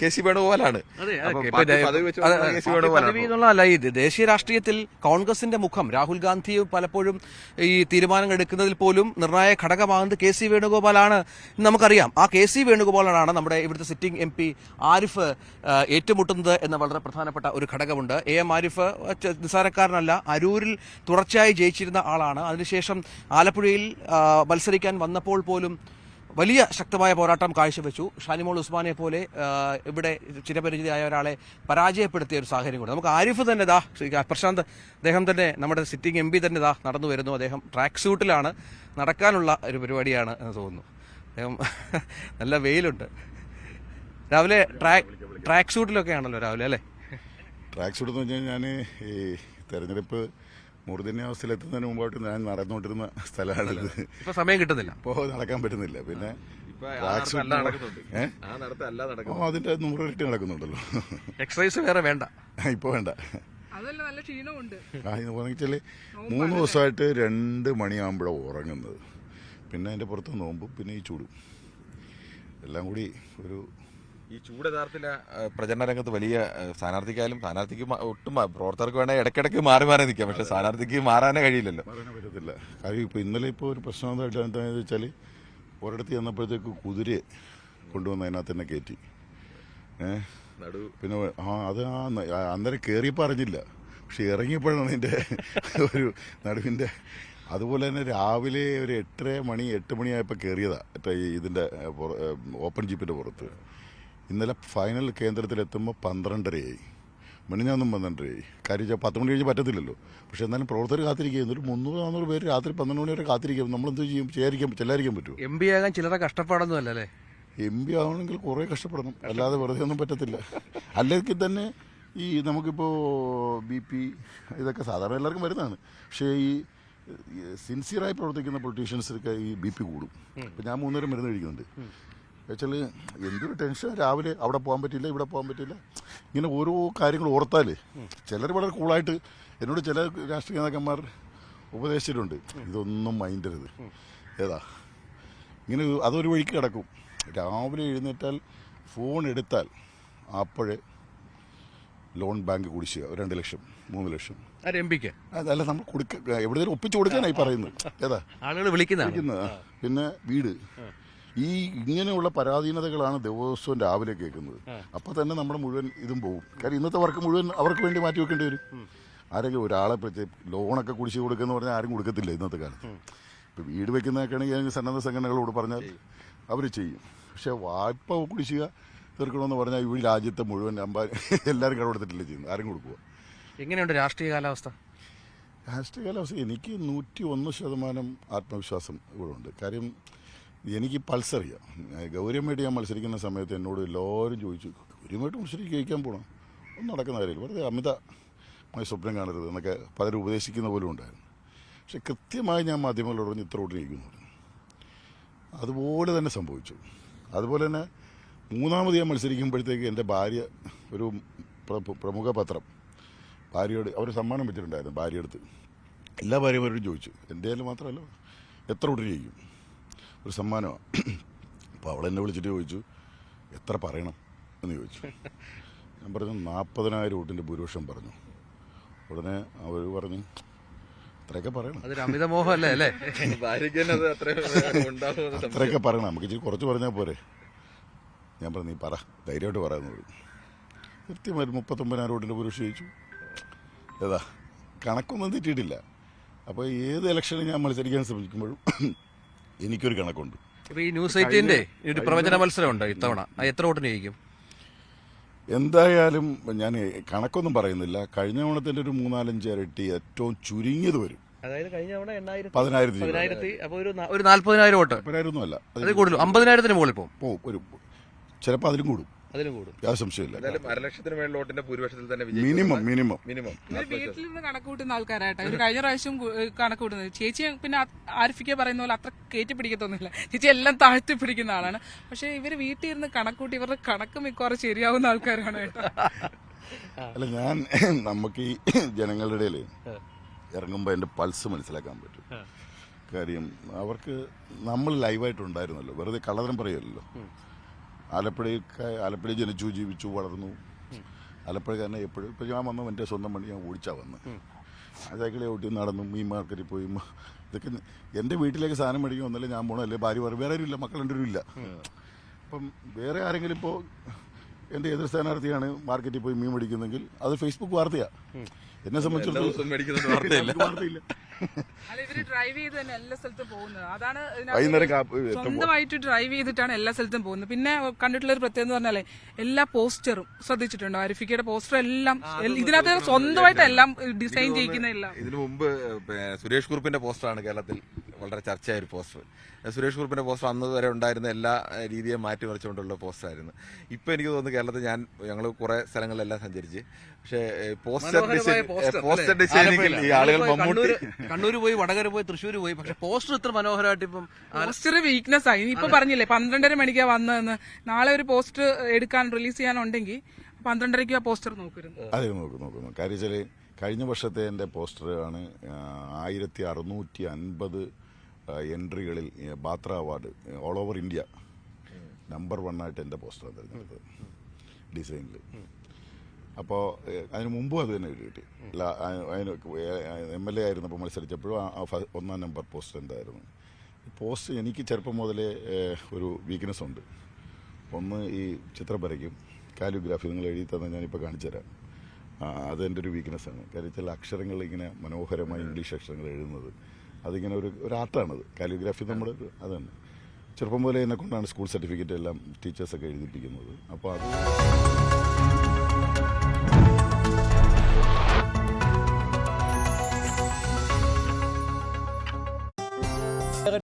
KC വേണുഗോപാലാണ്. എന്നുള്ളതല്ല, ഈ ദേശീയ രാഷ്ട്രീയത്തിൽ കോൺഗ്രസിന്റെ മുഖം രാഹുൽ ഗാന്ധിയും പലപ്പോഴും ഈ തീരുമാനങ്ങൾ എടുക്കുന്നതിൽ പോലും നിർണായക ഘടകമാകുന്നത് KC വേണുഗോപാലാണ്. നമുക്കറിയാം, ആ KC വേണുഗോപാലാണ് നമ്മുടെ ഇവിടുത്തെ സിറ്റിംഗ് MP ആരിഫ് ഏറ്റുമുട്ടുന്നത് എന്ന വളരെ പ്രധാനപ്പെട്ട ഒരു ഘടകമുണ്ട്. AM ആരിഫ് നിസ്സാരക്കാരനല്ല, അരൂരിൽ തുടർച്ചയായി ജയിച്ചിരുന്ന ആളാണ്. അതിനുശേഷം ആലപ്പുഴയിൽ മത്സരിക്കാൻ വന്നപ്പോൾ പോലും വലിയ ശക്തമായ പോരാട്ടം കാഴ്ചവെച്ചു. ഷാനിമോൾ ഉസ്മാനെ പോലെ ഇവിടെ ചിരപരിചിതയായ ഒരാളെ പരാജയപ്പെടുത്തിയ ഒരു സാഹചര്യം കൂടെ. നമുക്ക് ആരിഫ് തന്നെ പ്രശാന്ത്, അദ്ദേഹം തന്നെ നമ്മുടെ സിറ്റിംഗ് MP തന്നെ നടന്നു വരുന്നു. അദ്ദേഹം ട്രാക്ക് സൂട്ടിലാണ്, നടക്കാനുള്ള ഒരു പരിപാടിയാണ് എന്ന് തോന്നുന്നു. അദ്ദേഹം നല്ല വെയിലുണ്ട്. രാവിലെ ട്രാക്ക് സൂട്ടിലൊക്കെ ആണല്ലോ രാവിലെ, അല്ലേ? ട്രാക്ക് സൂട്ട് എന്ന് പറഞ്ഞാൽ ഞാൻ ഈ തെരഞ്ഞെടുപ്പ് മൂർധന്യാവസ്ഥയിലെത്തുന്നതിന് മുമ്പായിട്ട് ഞാൻ നടന്നുകൊണ്ടിരുന്ന സ്ഥലമാണിത്. ഇപ്പൊ സമയം കിട്ടുന്നില്ല, ഇപ്പോൾ നടക്കാൻ പറ്റുന്നില്ല. പിന്നെ അതിന്റെ 100 ഇരട്ടി നടക്കുന്നുണ്ടല്ലോ. എക്സസൈസ് വേറെ വേണ്ട, ഇപ്പൊ വേണ്ട. നല്ല ക്ഷീണമുണ്ട്. വെച്ചാല് 3 ദിവസമായിട്ട് 2 മണിയാകുമ്പോഴാണ് ഉറങ്ങുന്നത്. പിന്നെ അതിന്റെ പുറത്ത് നോമ്പും പിന്നെ ഈ ചൂടും എല്ലാം കൂടി ഒരു ഈ ചൂട് യഥാർത്ഥത്തില് പ്രചരണ രംഗത്ത് വലിയ സ്ഥാനാർത്ഥിക്ക് ഒട്ടും പ്രവർത്തകർക്ക് വേണേൽ ഇടയ്ക്കിടയ്ക്ക് മാറി നിൽക്കാം, പക്ഷെ സ്ഥാനാർത്ഥിക്ക് മാറാനേ കഴിയില്ലല്ലോ. മാറാനേ പറ്റത്തില്ല. കാര്യം ഇപ്പോൾ ഇന്നലെ ഇപ്പോൾ ഒരു പ്രശ്നം എന്താണെന്ന് വെച്ചാൽ ഒരിടത്ത് ചെന്നപ്പോഴത്തേക്ക് കുതിരയെ കൊണ്ടുവന്ന് അതിനകത്ത് തന്നെ കയറ്റി. പിന്നെ അത് അന്നേരം കയറിയപ്പോൾ അറിഞ്ഞില്ല, പക്ഷെ ഇറങ്ങിയപ്പോഴാണ് അതിൻ്റെ ഒരു നടുവിൻ്റെ. അതുപോലെ തന്നെ രാവിലെ ഒരു 8 മണിയായപ്പോൾ കയറിയതാണ് ഇതിൻ്റെ ഓപ്പൺ ജീപ്പിൻ്റെ പുറത്ത്. ഇന്നലെ ഫൈനൽ കേന്ദ്രത്തിലെത്തുമ്പോൾ 12:30 മിനിഞ്ഞാന്നും 12:30. കാര്യം 10 മണി കഴിഞ്ഞ് പറ്റത്തില്ലല്ലോ. പക്ഷെ എന്നാലും പ്രവർത്തകർ കാത്തിരിക്കുക. ഒരു 300-400 പേര് രാത്രി 12 മണി വരെ കാത്തിരിക്കും. നമ്മളെന്ത് ചെയ്യും? ചെല്ലാതിരിക്കാൻ പറ്റുമോ? MP ആകാൻ ചിലരെ കഷ്ടപ്പാടൊന്നും അല്ലേ? MP ആവണമെങ്കിൽ കുറേ കഷ്ടപ്പെടണം, അല്ലാതെ വെറുതെ ഒന്നും പറ്റത്തില്ല. അല്ലെങ്കിൽ തന്നെ ഈ നമുക്കിപ്പോൾ BP ഇതൊക്കെ സാധാരണ എല്ലാവർക്കും വരുന്നതാണ്. പക്ഷേ ഈ സിൻസിയറായി പ്രവർത്തിക്കുന്ന പൊളിറ്റീഷ്യൻസൊക്കെ ഈ BP കൂടും. ഇപ്പം ഞാൻ 3 നേരം മരുന്ന് കഴിക്കുന്നുണ്ട്. വെച്ചാൽ എന്തൊരു ടെൻഷൻ. രാവിലെ അവിടെ പോകാൻ പറ്റില്ല, ഇവിടെ പോകാൻ പറ്റില്ല, ഇങ്ങനെ ഓരോ കാര്യങ്ങൾ ഓർത്താൽ. ചിലർ വളരെ കൂളായിട്ട് എന്നോട് ചില രാഷ്ട്രീയ നേതാക്കന്മാർ ഉപദേശിച്ചിട്ടുണ്ട്, ഇതൊന്നും മൈൻഡരുത്, ഇങ്ങനെ അതൊരു വഴിക്ക് കിടക്കും. രാവിലെ എഴുന്നേറ്റാൽ ഫോൺ എടുത്താൽ അപ്പോഴേ ലോൺ ബാങ്ക് കുടിശ്ശിക 2 ലക്ഷം 3 ലക്ഷം. അതല്ല, നമ്മൾ എവിടെയെങ്കിലും ഒപ്പിച്ചു കൊടുക്കാനായി പറയുന്നത്. ആളുകൾ വിളിക്കുന്ന. പിന്നെ വീട്, ഈ ഇങ്ങനെയുള്ള പരാധീനതകളാണ് ദിവസവും രാവിലെ കേൾക്കുന്നത്. അപ്പോൾ തന്നെ നമ്മുടെ മുഴുവൻ ഇതും പോകും. കാര്യം ഇന്നത്തെ വർക്ക് മുഴുവൻ അവർക്ക് വേണ്ടി മാറ്റി വെക്കേണ്ടി വരും. ആരെങ്കിലും ഒരാളെ ലോണൊക്കെ കുടിശ്ശിക കൊടുക്കുന്ന പറഞ്ഞാൽ ആരും കൊടുക്കത്തില്ല ഇന്നത്തെ കാലത്ത്. ഇപ്പോൾ വീട് വെക്കുന്നതൊക്കെയാണെങ്കിൽ സന്നദ്ധ സംഘടനകളോട് പറഞ്ഞാൽ അവർ ചെയ്യും. പക്ഷേ വായ്പ കുടിശ്ശിക തീർക്കണമെന്ന് പറഞ്ഞാൽ ഈ രാജ്യത്തെ മുഴുവൻ എല്ലാവരും കടമെടുത്തിട്ടില്ല ചെയ്യുന്നത്. ആരും കൊടുക്കുക. എങ്ങനെയുണ്ട് രാഷ്ട്രീയ കാലാവസ്ഥ? എനിക്ക് 101% ആത്മവിശ്വാസം ഇവിടെ ഉണ്ട്. കാര്യം എനിക്ക് പൾസറിയാം. ഗൗരവമായിട്ട് ഞാൻ മത്സരിക്കുന്ന സമയത്ത് എന്നോട് എല്ലാവരും ചോദിച്ചു, ഗൗരവമായിട്ട് മത്സരിച്ച് ജയിക്കാൻ പോകണം, ഒന്നും നടക്കുന്ന കാര്യമില്ല, വെറുതെ അമിതമായ സ്വപ്നം കാണരുത് എന്നൊക്കെ പലരും ഉപദേശിക്കുന്ന പോലും ഉണ്ടായിരുന്നു. പക്ഷെ കൃത്യമായി ഞാൻ മാധ്യമങ്ങളോട് പറഞ്ഞ് ഇത്ര വോട്ടിന് ജയിക്കുന്നു പറഞ്ഞു. അതുപോലെ തന്നെ സംഭവിച്ചു. അതുപോലെ തന്നെ 3ാമത് ഞാൻ മത്സരിക്കുമ്പോഴത്തേക്ക് എൻ്റെ ഭാര്യ ഒരു പ്രമുഖ പത്രം ഭാര്യയോട് അവർ സമ്മാനം വെച്ചിട്ടുണ്ടായിരുന്നു. ഭാര്യയെടുത്ത് എല്ലാ ഭാര്യമാരോടും ചോദിച്ചു, എൻ്റെ കയ്യിൽ മാത്രമല്ല എത്ര വോട്ടിന് ജയിക്കും, ഒരു സമ്മാനമാണ്. അപ്പോൾ അവളെന്നെ വിളിച്ചിട്ട് ചോദിച്ചു എത്ര പറയണം എന്ന് ചോദിച്ചു. ഞാൻ പറഞ്ഞു 40,000 വോട്ടിൻ്റെ ഭൂരിപക്ഷം പറഞ്ഞു. ഉടനെ അവർ പറഞ്ഞു അത്രയൊക്കെ പറയണം. അത്രയൊക്കെ പറയണം, നമുക്ക് ഇച്ചിരി കുറച്ച് പറഞ്ഞാൽ പോരെ. ഞാൻ പറഞ്ഞു നീ പറ, ധൈര്യമായിട്ട് പറയാമെന്ന് പറഞ്ഞു. കൃത്യമായിട്ട് 39,000 വോട്ടിൻ്റെ ഭൂരിപക്ഷം ജയിച്ചു. ഏതാ കണക്കൊന്നും തെറ്റിയിട്ടില്ല. അപ്പോൾ ഏത് ഇലക്ഷനിൽ ഞാൻ മത്സരിക്കാൻ ശ്രമിക്കുമ്പോഴും എനിക്കൊരു കണക്കുണ്ട്. ഇപ്പോൾ ഈ ന്യൂസ് 18ന്റെ ഒരു പ്രവചന മത്സരമുണ്ട് ഇത്തവണ, എത്ര വോട്ടിന് ജയിക്കും? എന്തായാലും ഞാൻ കണക്കൊന്നും പറയുന്നില്ല. കഴിഞ്ഞ ഓണത്തിൻ്റെ ഒരു 3-4 ഇരട്ടി ഏറ്റവും ചുരുങ്ങിയത് വരും. അതായത് കഴിഞ്ഞ തവണ 10,000 അപ്പോൾ ഒരു 40,000 വോട്ട്. 10,000 അല്ല, അതിൽ കൂടുതൽ 50,000 മുകളിൽ പോകും. ഒരു ചിലപ്പോൾ അതിലും കൂടും. യാതൊരു സംശയമില്ല. അരലക്ഷത്തിന് മേളിൽ വോട്ടിന്റെ ഭൂരിപക്ഷത്തിൽ തന്നെ മിനിമം. വീട്ടിൽ നിന്ന് കണക്ക് കൂട്ടുന്ന ആൾക്കാരായിട്ടാ ഒരു കഴിഞ്ഞ പ്രാവശ്യം കണക്ക് കൂട്ടുന്നത്. ചേച്ചി പിന്നെ ആരിഫിക്ക പറയുന്ന പോലെ അത്ര കയറ്റി പിടിക്കത്തൊന്നുമില്ല. ചേച്ചി എല്ലാം താഴ്ത്തി പിടിക്കുന്ന ആളാണ്. പക്ഷെ ഇവര് വീട്ടിൽ ഇരുന്ന് കണക്കൂട്ടി ഇവരുടെ കണക്ക് മിക്കവാറും ശരിയാവുന്ന ആൾക്കാരാണ് കേട്ടോ. അല്ല, നമുക്ക് ഈ ജനങ്ങളുടെ ഇടയിൽ ഇറങ്ങുമ്പോൾ എൻ്റെ പൾസ് മനസ്സിലാക്കാൻ പറ്റും. കാര്യം അവർക്ക് നമ്മൾ ലൈവായിട്ടുണ്ടായിരുന്നല്ലോ, വെറുതെ കള്ളതരം പറയുമല്ലോ. ആലപ്പുഴയിൽ ജനിച്ചു, ജീവിച്ചു, വളർന്നു. ആലപ്പുഴക്കാരനെ എപ്പോഴും ഇപ്പോൾ ഞാൻ വന്നു, എൻ്റെ സ്വന്തം വണ്ടി ഞാൻ ഓടിച്ചാൽ വന്ന് ആ സൈക്കിളെ ഓട്ടി നടന്നു, മീൻ മാർക്കറ്റിൽ പോയി. ഇതൊക്കെ എൻ്റെ വീട്ടിലേക്ക് സാധനം മേടിക്കാൻ വന്നല്ലേ ഞാൻ പോകണം, അല്ലേ ഭാര്യ വേറെ ആരും ഇല്ല, മക്കൾ രണ്ടുപേരും ഇല്ല. അപ്പം വേറെ ആരെങ്കിലും ഇപ്പോൾ എൻ്റെ എതിർ സ്ഥാനാർത്ഥിയാണ് മാർക്കറ്റിൽ പോയി മീൻ മേടിക്കുന്നെങ്കിൽ അത് ഫേസ്ബുക്ക് വാർത്തയാണ്. എന്നെ സംബന്ധിച്ചിടത്തോളം വാർത്തയില്ല. ഇവര് ഡ്രൈവ് ചെയ്ത് തന്നെ എല്ലാ സ്ഥലത്തും പോകുന്നത്. അതാണ് വൈകുന്നേരം സ്വന്തമായിട്ട് ഡ്രൈവ് ചെയ്തിട്ടാണ് എല്ലാ സ്ഥലത്തും പോകുന്നത്. പിന്നെ കണ്ടിട്ടുള്ള ഒരു പ്രത്യേകത എന്ന് പറഞ്ഞാലേ എല്ലാ പോസ്റ്ററും ശ്രദ്ധിച്ചിട്ടുണ്ടോ? ആരിഫിക്കയുടെ പോസ്റ്റർ എല്ലാം ഇതിനകത്ത് സ്വന്തമായിട്ട് എല്ലാം ഡിസൈൻ ചെയ്യിക്കുന്ന. ഇതിനു മുമ്പ് സുരേഷ് കുറുപ്പിന്റെ പോസ്റ്ററാണ് കേരളത്തിൽ വളരെ ചർച്ചയായ ഒരു പോസ്റ്റർ. സുരേഷ് കുറുപ്പിന്റെ പോസ്റ്റർ അന്ന് വരെ ഉണ്ടായിരുന്ന എല്ലാ രീതിയും മാറ്റിമറിച്ചുകൊണ്ടുള്ള പോസ്റ്ററായിരുന്നു. ഇപ്പൊ എനിക്ക് തോന്നുന്നു കേരളത്തിൽ ഞങ്ങൾ കുറെ സ്ഥലങ്ങളിലെല്ലാം സഞ്ചരിച്ച്, പക്ഷേ പോസ്റ്റർ ഡിസൈനിങ്ങിൽ ഈ ആളുകൾ കണ്ണൂർ പോയി, വടകര പോയി, തൃശ്ശൂർ പോയി, പക്ഷെ പോസ്റ്റർ ഇത്ര മനോഹരമായിട്ട് ഇപ്പം പോസ്റ്റർ വീക്ക്നെസ് ആയി. ഇപ്പൊ പറഞ്ഞില്ലേ 12:30 മണിക്കാ വന്നതെന്ന്. നാളെ ഒരു പോസ്റ്റർ എടുക്കാൻ റിലീസ് ചെയ്യാനുണ്ടെങ്കിൽ 12:30 ആ പോസ്റ്റർ നോക്കരുത്. അതെ, നോക്കുന്നു. കാര്യം കഴിഞ്ഞ വർഷത്തെ എൻ്റെ പോസ്റ്റർ ആണ് 1650 എൻട്രികളിൽ Batra award all over India number 1 ആയിട്ട് എൻ്റെ പോസ്റ്ററാണ് തിരഞ്ഞെടുത്തത് ഡിസൈനിൽ. അപ്പോൾ അതിന് മുമ്പും അത് തന്നെ കിട്ടി. അതിന് MLA ആയിരുന്നപ്പോൾ മത്സരിച്ചപ്പോഴും ആ 1ാം നമ്പർ പോസ്റ്റർ എന്തായിരുന്നു. പോസ്റ്റ് എനിക്ക് ചെറുപ്പം മുതലേ ഒരു വീക്ക്നെസ് ഉണ്ട്. ഒന്ന്, ഈ ചിത്രം വരയ്ക്കും, കാലിയോഗ്രാഫി നിങ്ങൾ എഴുതി തന്നെ ഞാനിപ്പോൾ കാണിച്ചു തരാം. അതെൻ്റെ ഒരു വീക്ക്നെസ്സാണ്. കാര്യം ചില അക്ഷരങ്ങൾ ഇങ്ങനെ മനോഹരമായി ഇംഗ്ലീഷ് അക്ഷരങ്ങൾ എഴുതുന്നത് അതിങ്ങനെ ഒരു ആർട്ടാണത്. കാലിയോഗ്രാഫി നമ്മുടെ അതാണ്. ചെറുപ്പം പോലെ എന്നെ കൊണ്ടാണ് സ്കൂൾ സർട്ടിഫിക്കറ്റ് എല്ലാം ടീച്ചേഴ്സൊക്കെ എഴുതിപ്പിക്കുന്നത്. അപ്പോൾ അത്